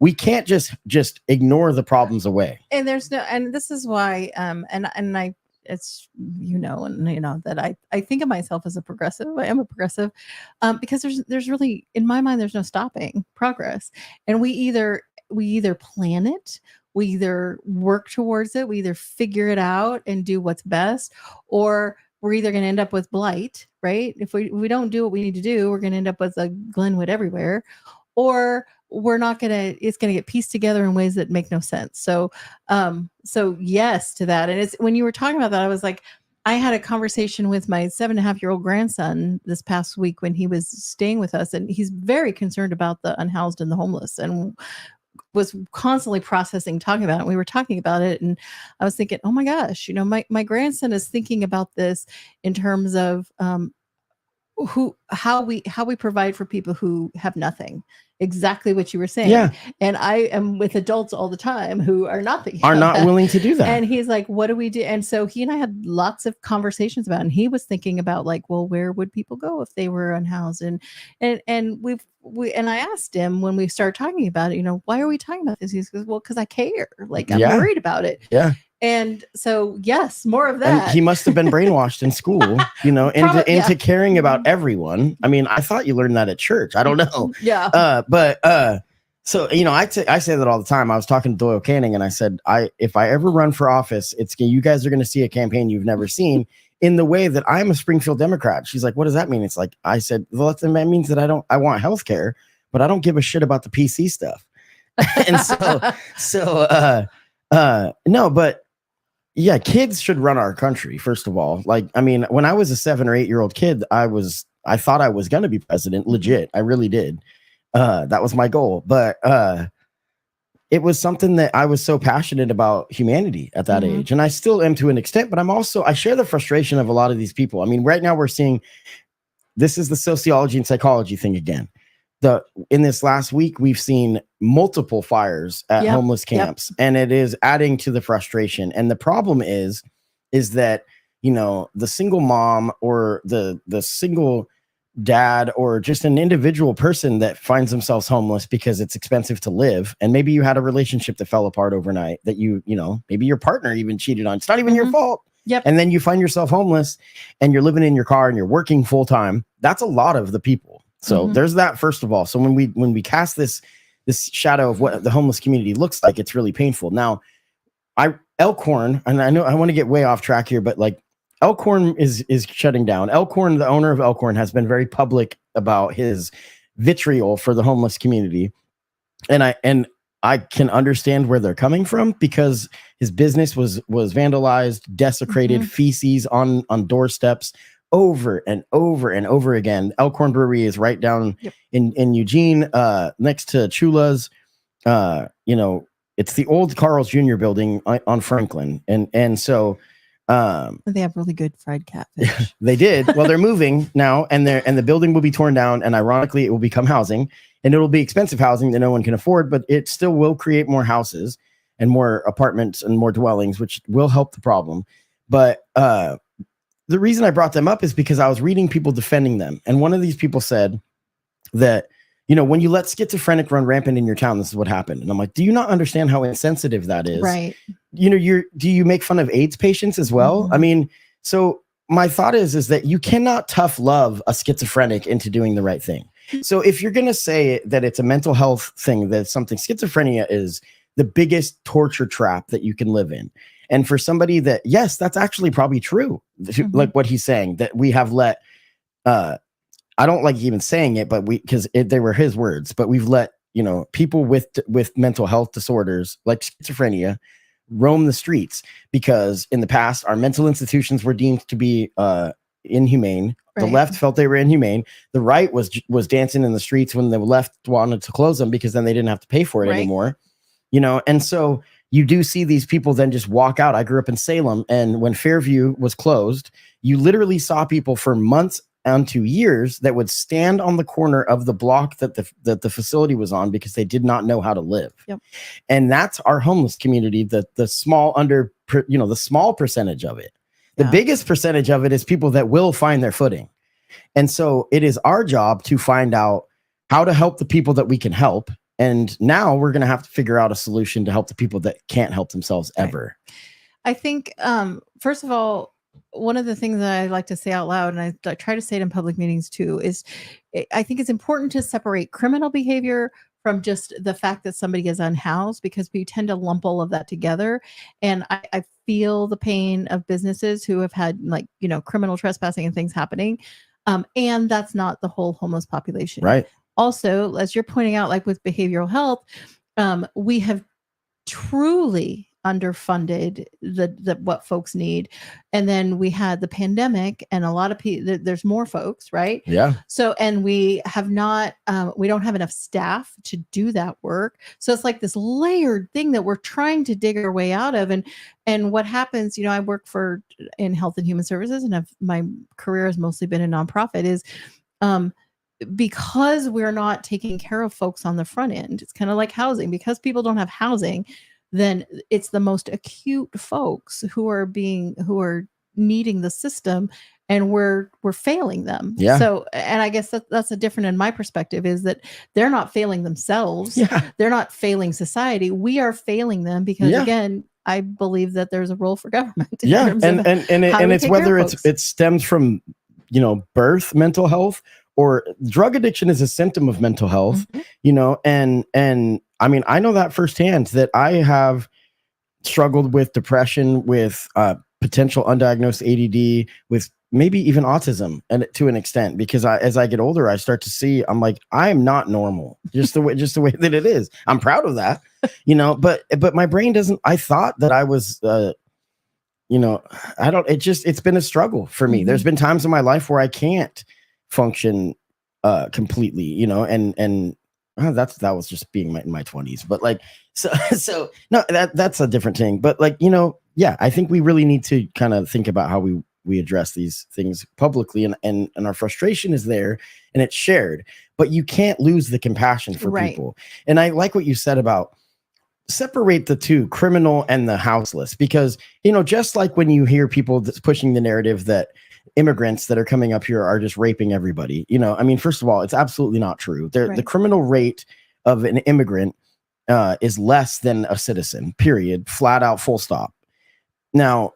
we can't just ignore the problems away. And there's no, and this is why, it's, you know, and you know that I think of myself as a progressive. I am a progressive, because there's really, in my mind, there's no stopping progress, and we either plan it. We either work towards it, we either figure it out and do what's best, or we're either going to end up with blight, right? If we don't do what we need to do, we're going to end up with a Glenwood everywhere, or it's going to get pieced together in ways that make no sense. So yes to that. And it's, when you were talking about that, I was like, I had a conversation with my 7.5-year-old grandson this past week when he was staying with us, and he's very concerned about the unhoused and the homeless. And was constantly processing, talking about it. We were talking about it, and I was thinking, oh my gosh, my grandson is thinking about this in terms of how we provide for people who have nothing. Exactly what you were saying. Yeah. And I am with adults all the time who are not willing to do that. And he's like, what do we do? And so he and I had lots of conversations about it, and he was thinking about like, well, where would people go if they were unhoused? And I asked him when we started talking about it, why are we talking about this? He goes, well, because I care. Like, I'm worried about it. Yeah. And so, yes, more of that. And he must have been brainwashed in school, into caring about everyone. I mean, I thought you learned that at church. I don't know. Yeah. So, I say that all the time. I was talking to Doyle Canning, and I said, if I ever run for office, you guys are going to see a campaign you've never seen in the way that I'm a Springfield Democrat. She's like, what does that mean? It's like, I said, well, that means that I want healthcare, but I don't give a shit about the PC stuff. And no, but yeah, kids should run our country, first of all. Like, I mean, when I was a 7 or 8 year old kid, I thought I was going to be president. Legit. I really did. That was my goal. But it was something that I was so passionate about humanity at that age. And I still am to an extent, but I share the frustration of a lot of these people. I mean, right now we're seeing, this is the sociology and psychology thing again. In this last week, we've seen multiple fires at homeless camps, and it is adding to the frustration. And the problem is that, the single mom or the single dad or just an individual person that finds themselves homeless because it's expensive to live. And maybe you had a relationship that fell apart overnight that maybe your partner even cheated on. It's not even your fault. Yep. And then you find yourself homeless and you're living in your car and you're working full time. That's a lot of the people. So there's that, first of all. So when we cast this shadow of what the homeless community looks like, it's really painful. Now, Elkhorn, and I know I want to get way off track here, but like Elkhorn is shutting down. Elkhorn, the owner of Elkhorn, has been very public about his vitriol for the homeless community. And I can understand where they're coming from, because his business was vandalized, desecrated, feces on doorsteps, over and over and over again. Elkhorn Brewery is right down in Eugene, next to Chula's. It's the old Carl's Jr. building on Franklin, and so they have really good fried catfish. They did. Well, they're moving now, and the building will be torn down, and ironically, it will become housing, and it'll be expensive housing that no one can afford, but it still will create more houses and more apartments and more dwellings, which will help the problem. But the reason I brought them up is because I was reading people defending them. And one of these people said that, when you let schizophrenic run rampant in your town, this is what happened. And I'm like, do you not understand how insensitive that is? Right. Do you make fun of AIDS patients as well? I mean, so my thought is that you cannot tough love a schizophrenic into doing the right thing. So if you're going to say that it's a mental health thing, that something, schizophrenia is the biggest torture trap that you can live in. And for somebody that, yes, that's actually probably true. Like what he's saying, that we have let, I don't like even saying it, but because they were his words, but we've let, people with mental health disorders like schizophrenia roam the streets, because in the past, our mental institutions were deemed to be inhumane. Right. The left felt they were inhumane. The right was dancing in the streets when the left wanted to close them, because then they didn't have to pay for it anymore. And so you do see these people then just walk out. I grew up in Salem, and when Fairview was closed, you literally saw people for months onto years that would stand on the corner of the block that the facility was on, because they did not know how to live. Yep. And that's our homeless community, the small the small percentage of it. The biggest percentage of it is people that will find their footing. And so it is our job to find out how to help the people that we can help. And now we're going to have to figure out a solution to help the people that can't help themselves ever. I think, first of all, one of the things that I like to say out loud, and I try to say it in public meetings too, is I think it's important to separate criminal behavior from just the fact that somebody is unhoused, because we tend to lump all of that together. And I feel the pain of businesses who have had criminal trespassing and things happening. And that's not the whole homeless population. Right. Also, as you're pointing out, like with behavioral health, we have truly underfunded the what folks need. And then we had the pandemic, and a lot of people, there's more folks, right? Yeah. So, and we have not, we don't have enough staff to do that work. So it's like this layered thing that we're trying to dig our way out of. And what happens, I work in health and human services, and my career has mostly been in nonprofit, is because we're not taking care of folks on the front end. It's kind of like housing. Because people don't have housing, then it's the most acute folks who are needing the system, and we're failing them. Yeah. So, and I guess that's a different, in my perspective, is that they're not failing themselves. Yeah. They're not failing society. We are failing them because, again, I believe that there's a role for government. Yeah. And it's whether it stems from, birth, mental health, or drug addiction is a symptom of mental health, and I mean, I know that firsthand, that I have struggled with depression, with potential undiagnosed ADD, with maybe even autism, and to an extent, because as I get older, I start to see, I'm like, I am not normal, just the way that it is. I'm proud of that, but my brain doesn't. I thought that I was, it's been a struggle for me. There's been times in my life where I can't function completely, and that was just being in my 20s, but like, so no, that's a different thing. But like, I think we really need to kind of think about how we address these things publicly, and our frustration is there, and it's shared, but you can't lose the compassion for people. And I like what you said about separate the two, criminal and the houseless, because, just like when you hear people that's pushing the narrative that immigrants that are coming up here are just raping everybody, I mean, first of all, it's absolutely not true. The criminal rate of an immigrant is less than a citizen, period, flat out, full stop. Now,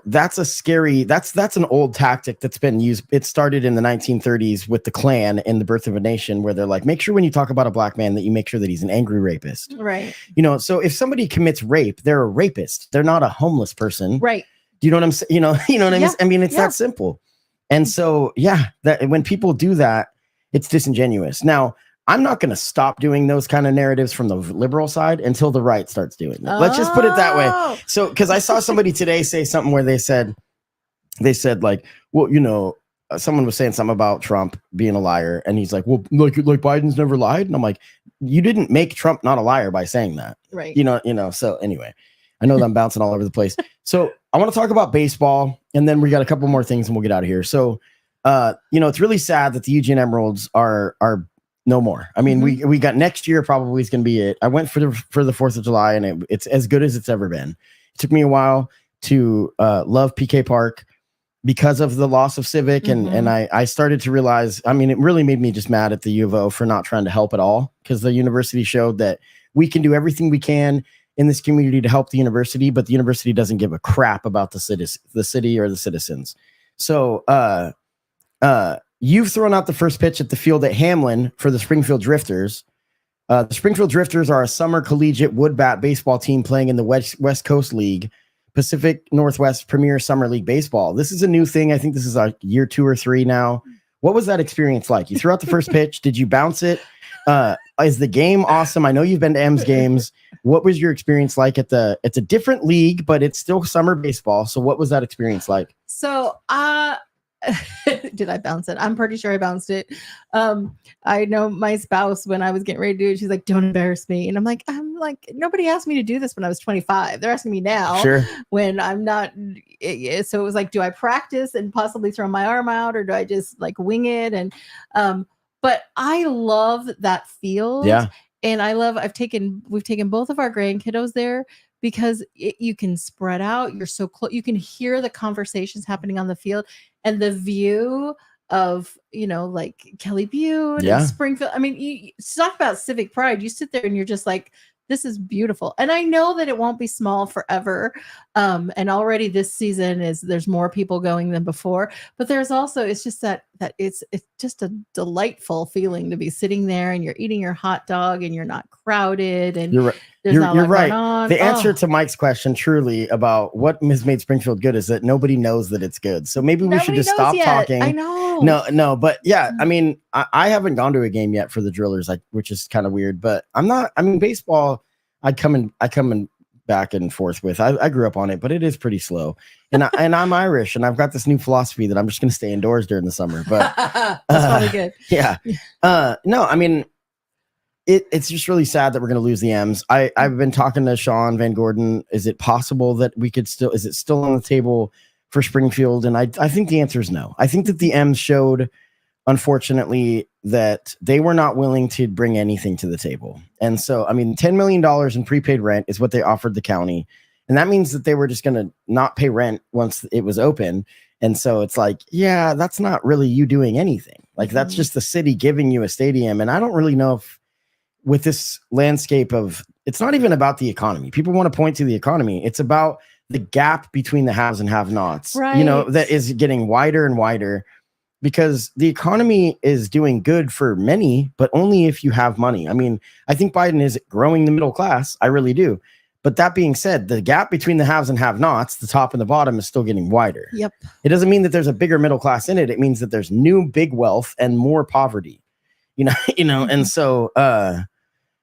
that's a scary, that's an old tactic that's been used. It started in the 1930s with the Klan and the Birth of a Nation, where they're like, make sure when you talk about a black man that you make sure that he's an angry rapist. Right. So if somebody commits rape, they're a rapist. They're not a homeless person. Right. Do you know what I'm saying? You know what I mean? I mean, it's that simple. And so, that when people do that, it's disingenuous. Now, I'm not going to stop doing those kind of narratives from the liberal side until the right starts doing it. Let's just put it that way. So, because I saw somebody today say something where they said like, well, someone was saying something about Trump being a liar, and he's like, well, like Biden's never lied. And I'm like, you didn't make Trump not a liar by saying that. Right. So anyway, I know that I'm bouncing all over the place. So I want to talk about baseball, and then we got a couple more things and we'll get out of here. So, it's really sad that the Eugene Emeralds are no more. I mean, we got next year probably is going to be it. I went for the 4th of July, and it's as good as it's ever been. It took me a while to love PK Park because of the loss of Civic. And I started to realize, I mean, it really made me just mad at the U of O for not trying to help at all, because the university showed that we can do everything we can in this community to help the university, but the university doesn't give a crap about the city or the citizens. So, you've thrown out the first pitch at the field at Hamlin for the Springfield Drifters. The Springfield Drifters are a summer collegiate wood bat baseball team playing in the West Coast League, Pacific Northwest Premier Summer League Baseball. This is a new thing. I think this is year 2 or 3 now. What was that experience like? You threw out the first pitch. Did you bounce it? Is the game awesome? I know you've been to M's games. What was your experience like it's a different league, but it's still summer baseball. So what was that experience like? So, did I bounce it? I'm pretty sure I bounced it. I know my spouse, when I was getting ready to do it, she's like, don't embarrass me. And I'm like, nobody asked me to do this when I was 25. They're asking me now. Sure. When I'm not. So it was like, do I practice and possibly throw my arm out, or do I just like wing it? And, but I love that field. Yeah. And we've taken both of our grandkiddos there, because you can spread out. You're so close. You can hear the conversations happening on the field, and the view of, like Kelly Butte and Springfield. I mean, you talk about civic pride. You sit there and you're just like, this is beautiful. And I know that it won't be small forever. And already this season there's more people going than before, but there's also, it's just that it's just a delightful feeling to be sitting there and you're eating your hot dog and you're not crowded, and you're right. You're right. The answer to Mike's question truly about what has made Springfield good is that nobody knows that it's good. So maybe we should just stop talking. I know. No, but yeah, I mean, I haven't gone to a game yet for the Drillers, which is kind of weird, but I'm not. I mean, baseball, I come and back and forth with. I grew up on it, but it is pretty slow. And I'm Irish, and I've got this new philosophy that I'm just going to stay indoors during the summer. But That's probably good. Yeah. No, I mean, it's just really sad that we're going to lose the M's. I've been talking to Sean Van Gordon. Is it possible that is it still on the table for Springfield? And I think the answer is no. I think that the M's showed, unfortunately, that they were not willing to bring anything to the table. And so, I mean, $10 million in prepaid rent is what they offered the county. And that means that they were just going to not pay rent once it was open. And so it's like, yeah, that's not really you doing anything. Like, that's just the city giving you a stadium. And I don't really know if with this landscape of, it's not even about the economy. People want to point to the economy. It's about the gap between the haves and have-nots, right, that is getting wider and wider, because the economy is doing good for many, but only if you have money. I mean, I think Biden is growing the middle class. I really do. But that being said, the gap between the haves and have-nots, the top and the bottom, is still getting wider. Yep. It doesn't mean that there's a bigger middle class in it. It means that there's new big wealth and more poverty. And so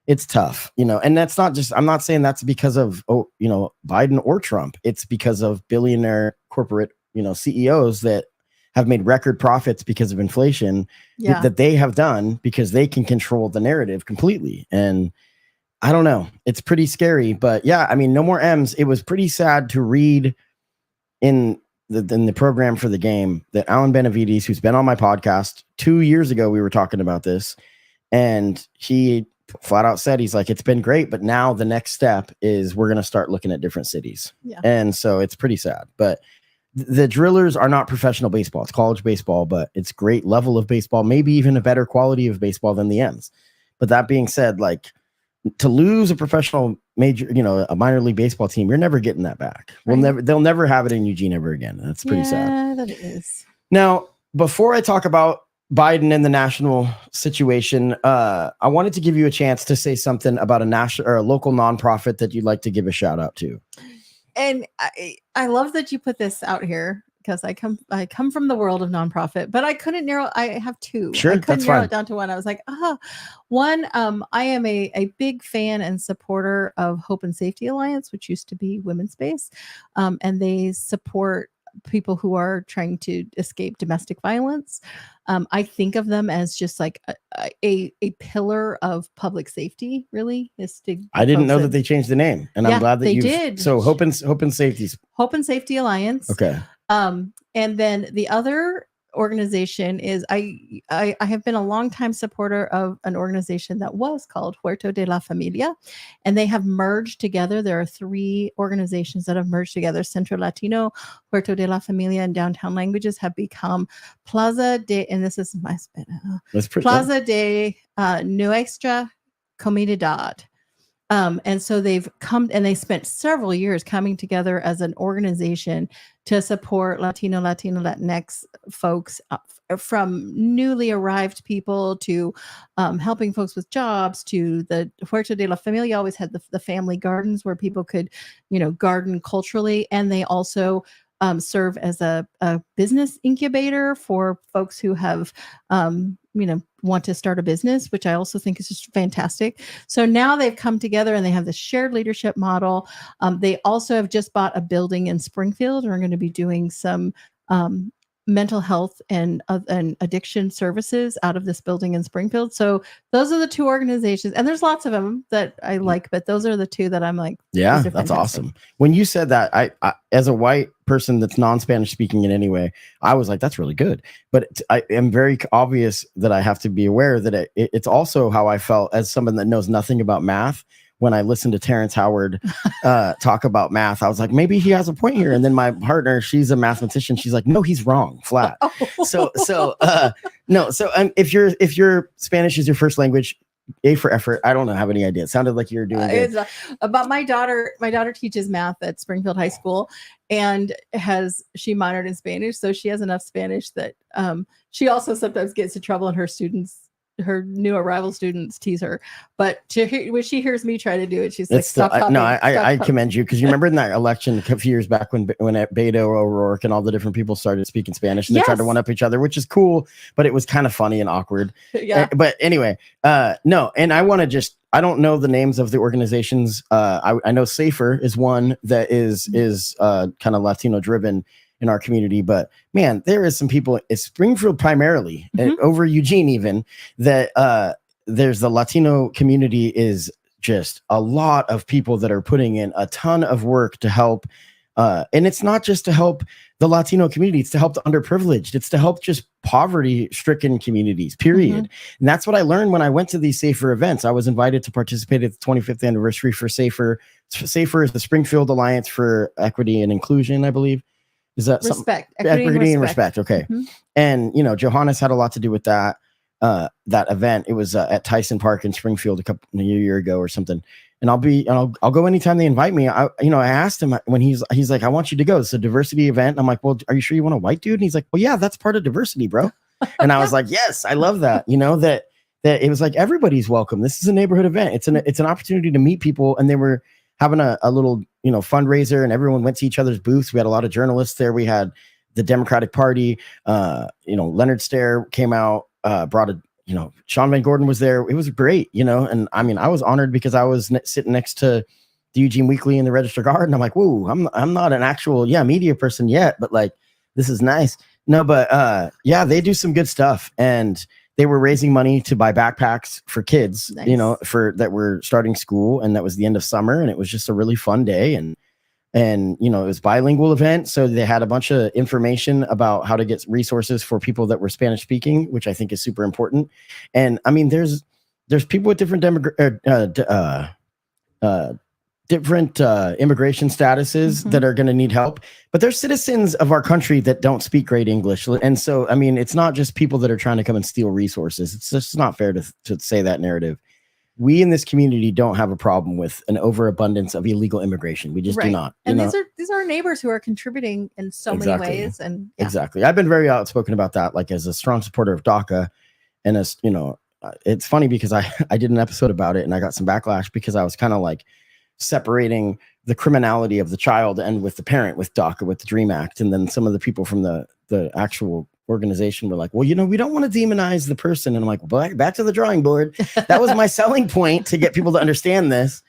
it's tough, and that's not just, I'm not saying that's because of Biden or Trump. It's because of billionaire corporate CEOs that have made record profits because of inflation that they have done because they can control the narrative completely. And I don't know, it's pretty scary. But yeah, I mean, no more M's. It was pretty sad to read in the program for the game that Alan Benavides, who's been on my podcast 2 years ago, we were talking about this, and he flat out said, he's like, it's been great, but now the next step is we're going to start looking at different cities. Yeah. And so it's pretty sad. But the Drillers are not professional baseball. It's college baseball, but it's great level of baseball, maybe even a better quality of baseball than the M's. But that being said, like, to lose a professional major, a minor league baseball team, you're never getting that back. Right. They'll never have it in Eugene ever again. That's pretty sad. Yeah, that is. Now, before I talk about Biden and the national situation, I wanted to give you a chance to say something about a national or a local nonprofit that you'd like to give a shout out to. And I love that you put this out here, because I come from the world of nonprofit, but I couldn't narrow. I have two. Sure, I couldn't that's narrow fine. it down to one. I was like, one. I am a big fan and supporter of Hope and Safety Alliance, which used to be Women's Space, and they support people who are trying to escape domestic violence. I think of them as just like a pillar of public safety. Really, I didn't know that they changed the name, and I'm glad that they you did. So Hope and Safety Alliance. Okay. And then the other organization is I have been a longtime supporter of an organization that was called Huerto de la Familia, and they have merged together. There are 3 organizations that have merged together. Centro Latino, Huerto de la Familia, and Downtown Languages have become Plaza de, and this is my Plaza de Nuestra Comunidad. And so they've come and they spent several years coming together as an organization to support Latino, Latinx folks, from newly arrived people to helping folks with jobs, to the Huerto de la Familia always had the family gardens where people could, garden culturally. And they also serve as a business incubator for folks who have, want to start a business, which I also think is just fantastic. So now they've come together and they have this shared leadership model. They also have just bought a building in Springfield and are going to be doing some mental health and addiction services out of this building in Springfield. So those are the 2 organizations, and there's lots of them that I like, but those are the 2 that I'm like, yeah, that's awesome. When you said that, I as a white person that's non-Spanish speaking in any way, I was like, that's really good. But I am very obvious that I have to be aware that it's also how I felt as someone that knows nothing about math. When I listened to Terrence Howard talk about math, I was like, maybe he has a point here. And then my partner, she's a mathematician. She's like, no, he's wrong, flat. So if your Spanish is your first language, A for effort. I don't have any idea. It sounded like you're doing good. About my daughter teaches math at Springfield High School, and she minored in Spanish. So she has enough Spanish that she also sometimes gets in trouble, and her students her new arrival students tease her, but when she hears me try to do it, she's like, It's still, "Stop copying." no, I Stop commend you, because you remember in that election a few years back when Beto O'Rourke and all the different people started speaking Spanish and they tried to one up each other, which is cool, but it was kind of funny and awkward. Yeah. But anyway, no, and I want to I don't know the names of the organizations. I know Safer is one that is kind of Latino driven in our community, but man, there is some people in Springfield primarily, over Eugene even, that there's the Latino community is just a lot of people that are putting in a ton of work to help. And it's not just to help the Latino community, it's to help the underprivileged. It's to help just poverty-stricken communities, period. And that's what I learned when I went to these Safer events. I was invited to participate at the 25th anniversary for Safer. Safer is the Springfield Alliance for Equity and Inclusion, I believe. Is that respect, equity and respect? Okay. And Johannes had a lot to do with that event. It was at Tyson Park in Springfield a year ago or something. And I'll go anytime they invite me. I asked him when he's like, I want you to go. It's a diversity event. I'm like, well, are you sure you want a white dude? And he's like, well, yeah, that's part of diversity, bro. And I was like, yes, I love that. That it was like, everybody's welcome. This is a neighborhood event. It's an opportunity to meet people. And they were having a little, fundraiser, and everyone went to each other's booths. We had a lot of journalists there. We had the Democratic Party, Leonard Stair came out, brought Sean Van Gordon was there. It was great, and I mean, I was honored because I was sitting next to the Eugene Weekly and the Register Guard, and I'm like, whoa, I'm not an actual media person yet, but like, this is nice. No, but they do some good stuff, and they were raising money to buy backpacks for kids, nice. For that were starting school, and that was the end of summer, and it was just a really fun day, and it was a bilingual event, so they had a bunch of information about how to get resources for people that were Spanish speaking, which I think is super important. And I mean, there's people with different different immigration statuses that are going to need help, but they're citizens of our country that don't speak great English. And so, I mean, it's not just people that are trying to come and steal resources. It's just not fair to say that narrative. We in this community don't have a problem with an overabundance of illegal immigration. We just do not. And these are neighbors who are contributing in so many ways. And exactly. I've been very outspoken about that, like as a strong supporter of DACA. And as it's funny because I did an episode about it and I got some backlash because I was kind of like separating the criminality of the child and with the parent with DACA, with the DREAM Act. And then some of the people from the actual organization were like, well, we don't want to demonize the person. And I'm like, well, back to the drawing board. That was my selling point to get people to understand this,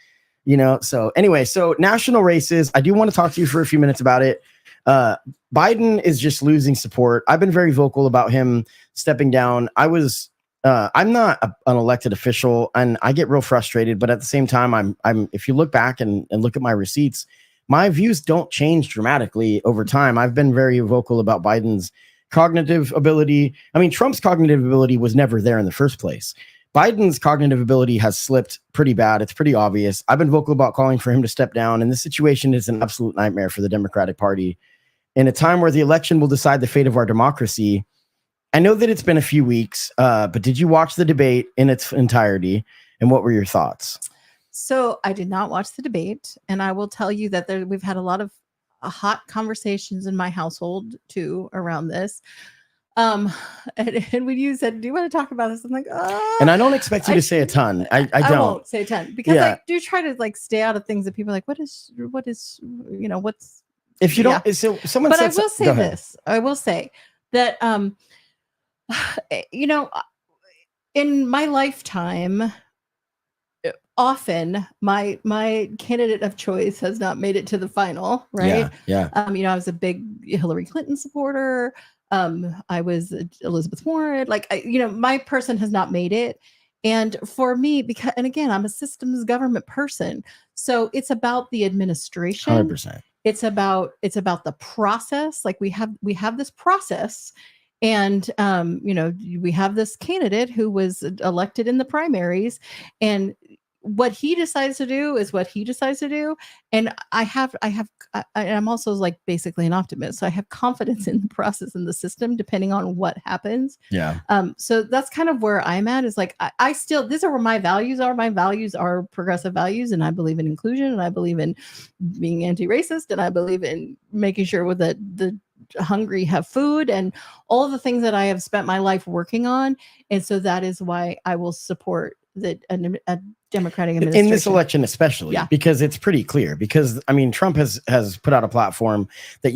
So anyway, so national races, I do want to talk to you for a few minutes about it. Biden is just losing support. I've been very vocal about him stepping down. I'm not an elected official and I get real frustrated, but at the same time, I'm if you look back and look at my receipts, my views don't change dramatically over time. I've been very vocal about Biden's cognitive ability. I mean, Trump's cognitive ability was never there in the first place. Biden's cognitive ability has slipped pretty bad. It's pretty obvious. I've been vocal about calling for him to step down, and this situation is an absolute nightmare for the Democratic Party. In a time where the election will decide the fate of our democracy, I know that it's been a few weeks, but did you watch the debate in its entirety, and what were your thoughts? So I did not watch the debate, and I will tell you that we've had a lot of hot conversations in my household too around this. And when you said, do you want to talk about this? I'm like, and I don't expect you to say a ton. I don't. I won't say a ton because I do try to like stay out of things that people are like, what's, if you don't, so someone but said, I will say this, I will say that, in my lifetime, often my candidate of choice has not made it to the final, right? Yeah. I was a big Hillary Clinton supporter. I was Elizabeth Warren. My person has not made it. And for me, and again, I'm a systems government person. So it's about the administration. 100%. It's about the process. Like we have this process. And, we have this candidate who was elected in the primaries, and what he decides to do is what he decides to do. And I'm also like basically an optimist. So I have confidence in the process and the system, depending on what happens. Yeah. So that's kind of where I'm at, is like, I still, these are where my values are. My values are progressive values. And I believe in inclusion, and I believe in being anti-racist, and I believe in making sure that the hungry have food, and all of the things that I have spent my life working on. And so that is why I will support a Democratic administration in this election, especially because it's pretty clear. Because I mean, Trump has put out a platform that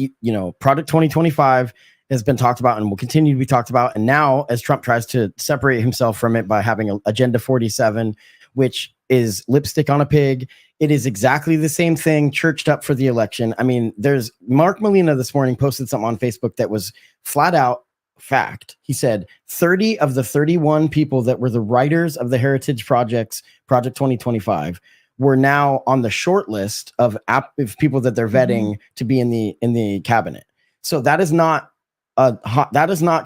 Project 2025 has been talked about and will continue to be talked about. And now, as Trump tries to separate himself from it by having Agenda 47, which is lipstick on a pig, it is exactly the same thing, churched up for the election. I mean, there's Mark Molina this morning posted something on Facebook that was flat out fact. He said 30 of the 31 people that were the writers of the Heritage Project 2025 were now on the short list of people that they're vetting to be in the cabinet. So that is not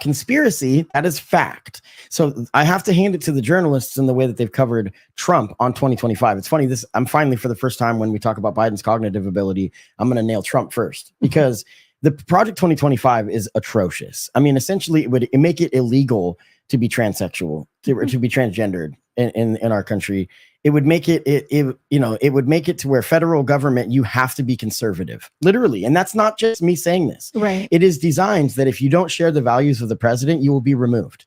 conspiracy. That is fact. So I have to hand it to the journalists in the way that they've covered Trump on 2025. It's funny. I'm finally, for the first time, when we talk about Biden's cognitive ability, I'm going to nail Trump first, because the Project 2025 is atrocious. I mean, essentially, it would make it illegal to be transsexual, to be transgendered in our country. It would make it would make it to where federal government, you have to be conservative, literally. And that's not just me saying this. Right. It is designed that if you don't share the values of the president, you will be removed.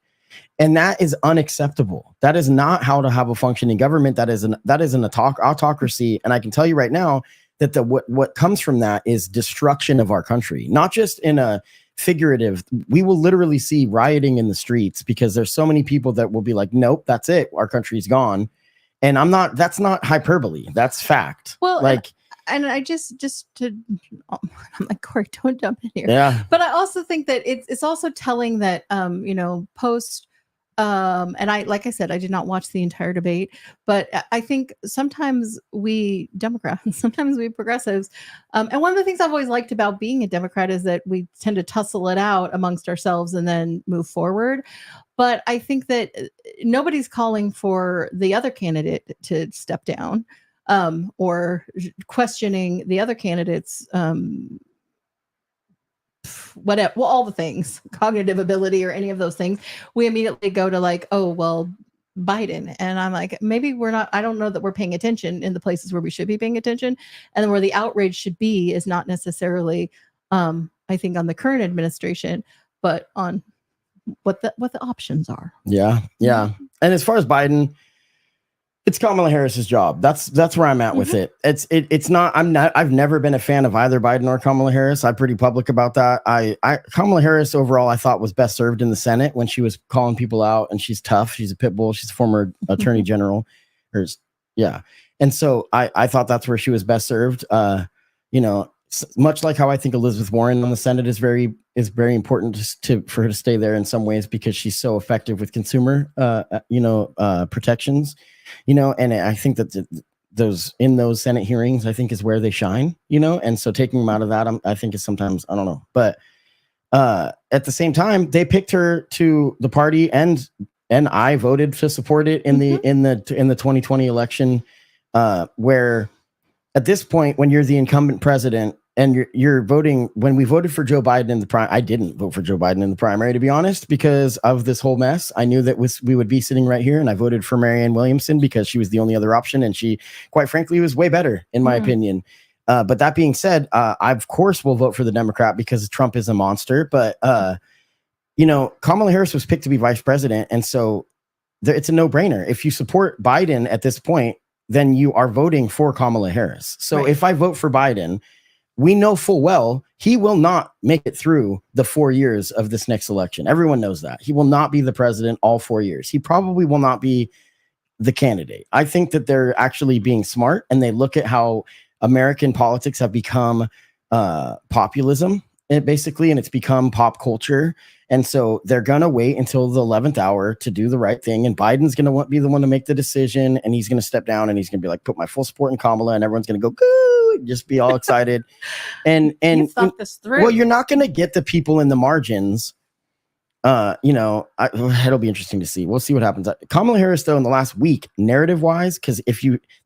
And that is unacceptable. That is not how to have a functioning government. That is an autocracy. And I can tell you right now that what comes from that is destruction of our country, not just in a figurative. We will literally see rioting in the streets because there's so many people that will be like, nope, that's it. Our country's gone. And that's not hyperbole. That's fact. Well, and I just to, I'm like, Kori, don't jump in here. Yeah. But I also think that it's also telling that, post, and like I said, I did not watch the entire debate, but I think sometimes we Democrats, sometimes we progressives, and one of the things I've always liked about being a Democrat is that we tend to tussle it out amongst ourselves and then move forward. But I think that nobody's calling for the other candidate to step down, or questioning the other candidates, whatever, all the things, cognitive ability or any of those things. We immediately go to like, oh, well, Biden. And I'm like, maybe we're not, I don't know that we're paying attention in the places where we should be paying attention. And where the outrage should be is not necessarily, I think, on the current administration, but on what the options are. Yeah. And as far as Biden, it's Kamala Harris's job. That's where I'm at with it. It's not. I've never been a fan of either Biden or Kamala Harris. I'm pretty public about that. Kamala Harris overall, I thought, was best served in the Senate when she was calling people out, and she's tough. She's a pit bull. She's a former attorney general. And so I thought that's where she was best served. Much like how I think Elizabeth Warren on the Senate is very important for her to stay there in some ways, because she's so effective with consumer protections, and I think that those Senate hearings, I think, is where they shine, and so taking them out of that, I think is sometimes, I don't know, but at the same time, they picked her to the party, and I voted to support it in the 2020 election, where at this point, when you're the incumbent president and you're voting, when we voted for Joe Biden in the I didn't vote for Joe Biden in the primary, to be honest, because of this whole mess. I knew that we would be sitting right here, and I voted for Marianne Williamson because she was the only other option, and she, quite frankly, was way better in my opinion. But that being said, I of course will vote for the Democrat because Trump is a monster. But Kamala Harris was picked to be vice president, and so it's a no-brainer. If you support Biden at this point, then you are voting for Kamala Harris. So if I vote for Biden, we know full well he will not make it through the 4 years of this next election. Everyone knows that. He will not be the president all 4 years. He probably will not be the candidate. I think that they're actually being smart, and they look at how American politics have become populism, basically, and it's become pop culture. And so they're going to wait until the 11th hour to do the right thing. And Biden's going to be the one to make the decision. And he's going to step down, and he's going to be like, put my full support in Kamala. And everyone's going to go, good, just be all excited. and thought this through. Well, you're not going to get the people in the margins. It'll be interesting to see. We'll see what happens. Kamala Harris, though, in the last week, narrative wise, because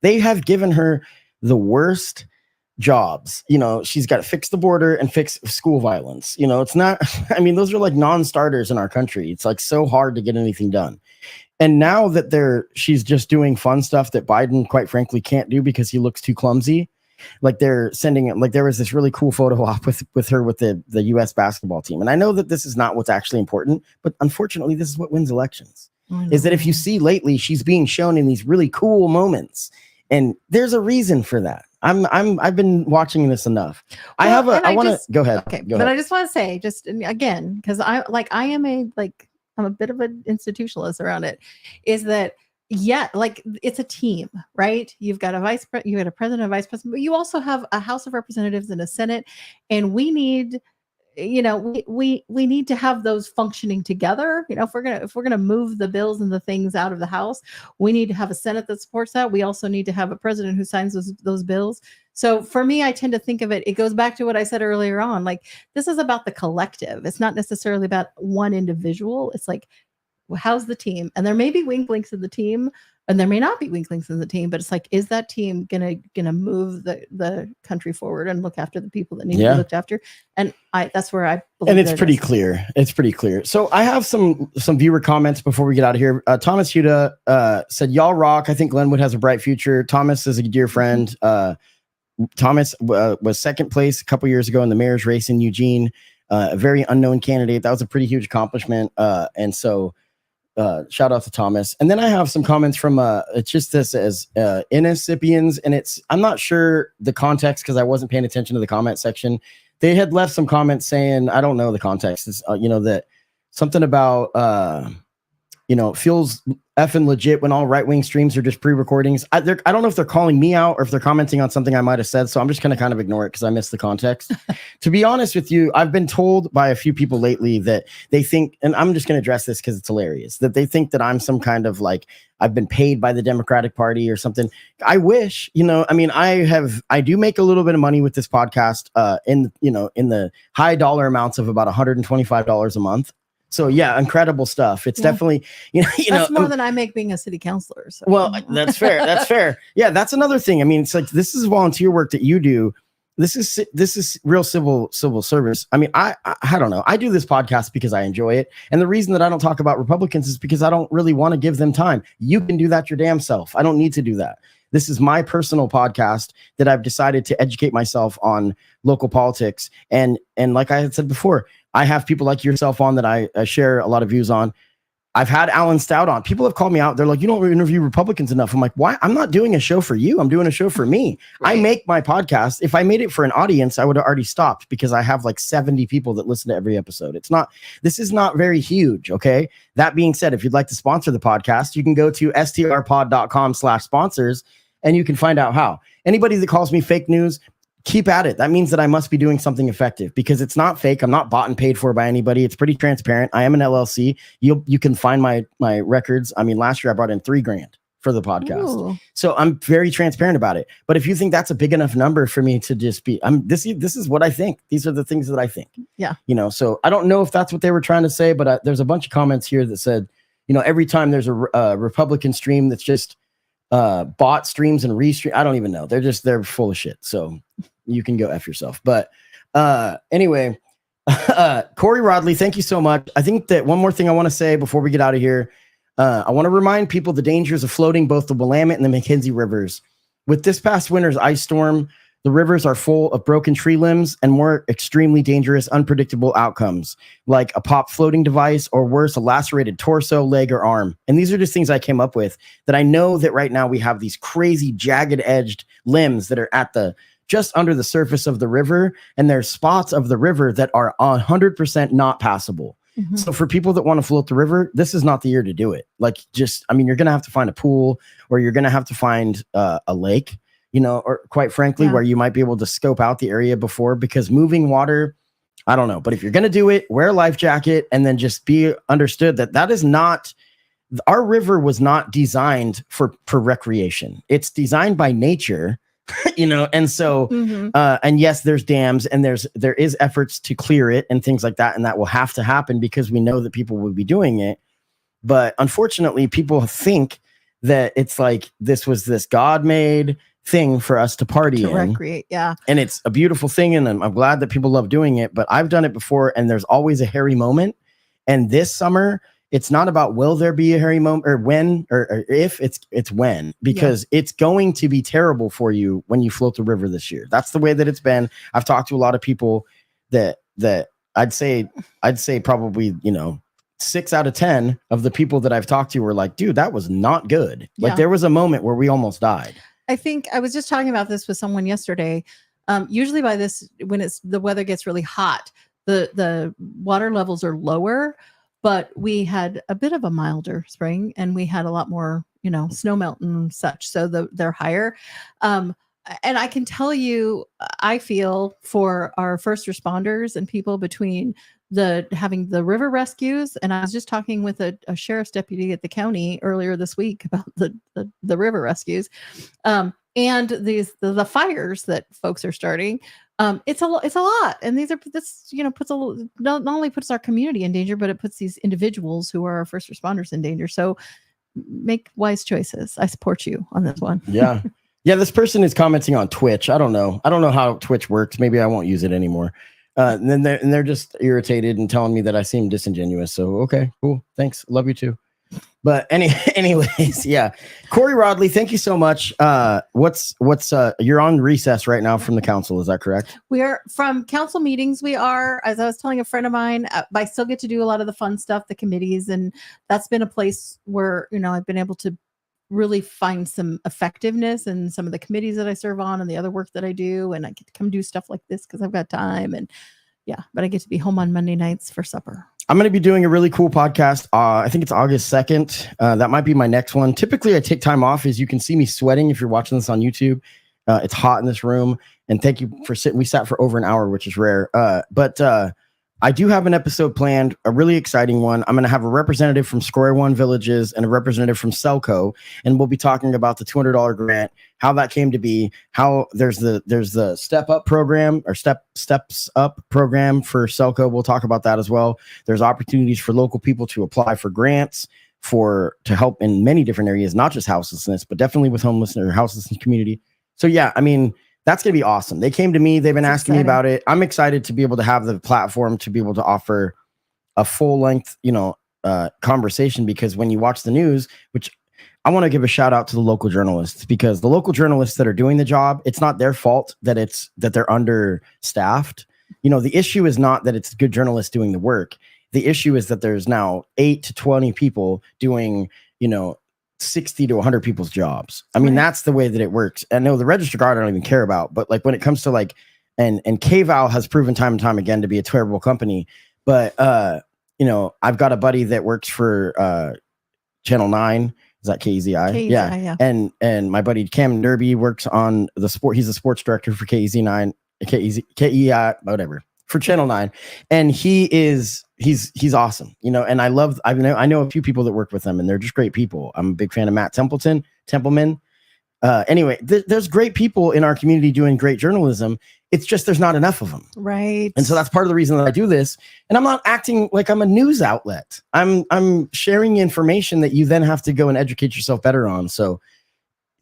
they have given her the worst jobs. She's got to fix the border and fix school violence. It's not, those are like non-starters in our country. It's like so hard to get anything done. And now that she's just doing fun stuff that Biden, quite frankly, can't do because he looks too clumsy. like they're sending it. Like there was this really cool photo op with her with the U.S. basketball team. And I know that this is not what's actually important, but unfortunately, this is what wins elections. Is that if you see lately, she's being shown in these really cool moments, and there's a reason for that. I've been watching this enough. Well, I want to go ahead. Okay, Go but ahead. I just want to say, just again, because I'm a bit of an institutionalist around it, is that like it's a team, right? You've got a president, a vice president, but you also have a House of Representatives and a Senate, and we need, we need to have those functioning together. If we're gonna move the bills and the things out of the House, we need to have a Senate that supports that. We also need to have a president who signs those bills. So for me, I tend to think of it goes back to what I said earlier on. Like, this is about the collective. It's not necessarily about one individual. It's like, well, how's the team? And there may be weak links in the team, and there may not be weak links in the team, but it's like, is that team gonna move the country forward and look after the people that need to be looked after? And that's where I believe. And it's pretty clear. It's pretty clear. So I have some viewer comments before we get out of here. Thomas Huda said, "Y'all rock. I think Glenwood has a bright future." Thomas is a dear friend. Thomas was second place a couple years ago in the mayor's race in Eugene. A very unknown candidate. That was a pretty huge accomplishment. And so shout out to Thomas. And then I have some comments from it's just this as Inicipians, and I'm not sure the context because I wasn't paying attention to the comment section. They had left some comments saying, I don't know the context. It's that something about feels effing legit when all right-wing streams are just pre-recordings. I don't know if they're calling me out or if they're commenting on something I might have said, so I'm just going to kind of ignore it because I missed the context. To be honest with you, I've been told by a few people lately that they think, and I'm just going to address this because it's hilarious, that they think that I'm some kind of like, I've been paid by the Democratic Party or something. I wish, I do make a little bit of money with this podcast in the high dollar amounts of about $125 a month. So yeah, incredible stuff. It's definitely, that's more than I make being a city councilor. So. Well, that's fair. That's fair. Yeah, that's another thing. I mean, it's like, this is volunteer work that you do. This is real civil service. I mean, I don't know. I do this podcast because I enjoy it. And the reason that I don't talk about Republicans is because I don't really want to give them time. You can do that your damn self. I don't need to do that. This is my personal podcast that I've decided to educate myself on local politics. And like I had said before, I have people like yourself on that I share a lot of views on. I've had Alan Stout on. People have called me out. They're like, you don't interview Republicans enough. I'm like, why? I'm not doing a show for you. I'm doing a show for me. Right. I make my podcast. If I made it for an audience, I would have already stopped because I have like 70 people that listen to every episode. This is not very huge. Okay. That being said, if you'd like to sponsor the podcast, you can go to strpod.com/sponsors and you can find out how. Anybody that calls me fake news, keep at it. That means that I must be doing something effective because it's not fake. I'm not bought and paid for by anybody. It's pretty transparent. I am an LLC. You can find my records. I mean, last year I brought in $3,000 for the podcast. Ooh. So I'm very transparent about it. But if you think that's a big enough number for me to just be, this is what I think. These are the things that I think. Yeah. So I don't know if that's what they were trying to say, but there's a bunch of comments here that said, every time there's a Republican stream that's just bought streams and restream. I don't even know. They're full of shit. So you can go F yourself. But anyway, Kori Rodley, thank you so much. I think that one more thing I want to say before we get out of here. I want to remind people the dangers of floating both the Willamette and the McKenzie rivers. With this past winter's ice storm, the rivers are full of broken tree limbs and more extremely dangerous, unpredictable outcomes, like a popped floating device or worse, a lacerated torso, leg, or arm. And these are just things I came up with that I know that right now we have these crazy jagged-edged limbs that are at just under the surface of the river, and there's spots of the river that are 100% not passable. Mm-hmm. So for people that want to float the river, this is not the year to do it. Like, you're going to have to find a pool, or you're going to have to find a lake, or quite frankly, where you might be able to scope out the area before, because moving water, I don't know. But if you're going to do it, wear a life jacket, and then just be understood that is not, our river was not designed for recreation. It's designed by nature. And so, and yes, there's dams and there is efforts to clear it and things like that. And that will have to happen because we know that people will be doing it. But unfortunately, people think that it's like, this was this God-made thing for us to party in. Recreate, yeah. And it's a beautiful thing. And I'm glad that people love doing it, but I've done it before and there's always a hairy moment. And this summer, it's not about will there be a hairy moment or when or if, it's when, because it's going to be terrible for you when you float the river this year. That's the way that it's been. I've talked to a lot of people that I'd say probably, 6 out of 10 of the people that I've talked to were like, dude, that was not good. Like there was a moment where we almost died. I think I was just talking about this with someone yesterday. Usually by this, when the weather gets really hot, the water levels are lower, but we had a bit of a milder spring and we had a lot more, snow melt and such. So they're higher. And I can tell you, I feel for our first responders and people between having the river rescues. And I was just talking with a sheriff's deputy at the county earlier this week about the river rescues, and the fires that folks are starting. It's a lot. And this not only puts our community in danger, but it puts these individuals who are our first responders in danger. So make wise choices. I support you on this one. Yeah. Yeah. This person is commenting on Twitch. I don't know how Twitch works. Maybe I won't use it anymore. And then they're just irritated and telling me that I seem disingenuous. So, okay, cool. Thanks. Love you too. But anyways, yeah. Kori Rodley, thank you so much. You're on recess right now from the council. Is that correct? We are from council meetings. We are, as I was telling a friend of mine, I still get to do a lot of the fun stuff, the committees. And that's been a place where, I've been able to really find some effectiveness in some of the committees that I serve on and the other work that I do. And I get to come do stuff like this because I've got time. And but I get to be home on Monday nights for supper. I'm going to be doing a really cool podcast. I think it's August 2nd. That might be my next one. Typically I take time off, as you can see me sweating if you're watching this on YouTube. It's hot in this room, and thank you for sitting. We sat for over an hour, which is rare. But I do have an episode planned, a really exciting one. I'm going to have a representative from Square One Villages and a representative from Selco, and we'll be talking about the $200 grant, how that came to be, how there's the Step Up program or Steps Up program for Selco. We'll talk about that as well. There's opportunities for local people to apply for grants to help in many different areas, not just houselessness, but definitely with homelessness or houselessness community. So yeah, I mean, that's going to be awesome. They came to me. They've been asking me about it. I'm excited to be able to have the platform to be able to offer a full length, conversation, because when you watch the news, which I want to give a shout out to the local journalists, because the local journalists that are doing the job, it's not their fault that they're understaffed. The issue is not that it's good journalists doing the work. The issue is that there's now 8 to 20 people doing, 60 to 100 people's jobs. I mean, that's the way that it works. And no, the Register Guard I don't even care about, but like when it comes to like, and KVAL has proven time and time again to be a terrible company. But I've got a buddy that works for Channel 9. Is that KEZI? Yeah. And my buddy Cam Derby works on the sport. He's a sports director for KEZ9, KEI, whatever, for Channel 9. And he's awesome, and I know a few people that work with them, and they're just great people. I'm a big fan of Matt Templeman. Anyway, there's great people in our community doing great journalism. It's just there's not enough of them. Right. And so that's part of the reason that I do this. And I'm not acting like I'm a news outlet. I'm sharing information that you then have to go and educate yourself better on. So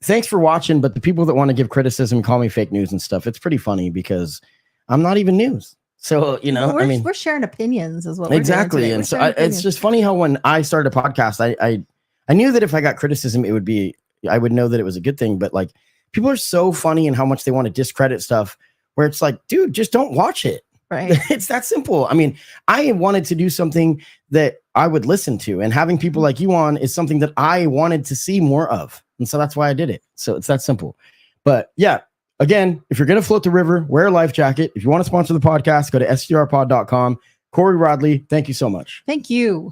thanks for watching. But the people that want to give criticism, call me fake news and stuff, it's pretty funny because I'm not even news. So, we're sharing opinions as well. Exactly. And so it's just funny how when I started a podcast, I knew that if I got criticism, I would know that it was a good thing. But like, people are so funny in how much they want to discredit stuff, where it's like, dude, just don't watch it. Right. It's that simple. I mean, I wanted to do something that I would listen to, and having people like you on is something that I wanted to see more of. And so that's why I did it. So it's that simple. But yeah. Again, if you're going to float the river, wear a life jacket. If you want to sponsor the podcast, go to sdrpod.com. Kori Rodley, thank you so much. Thank you.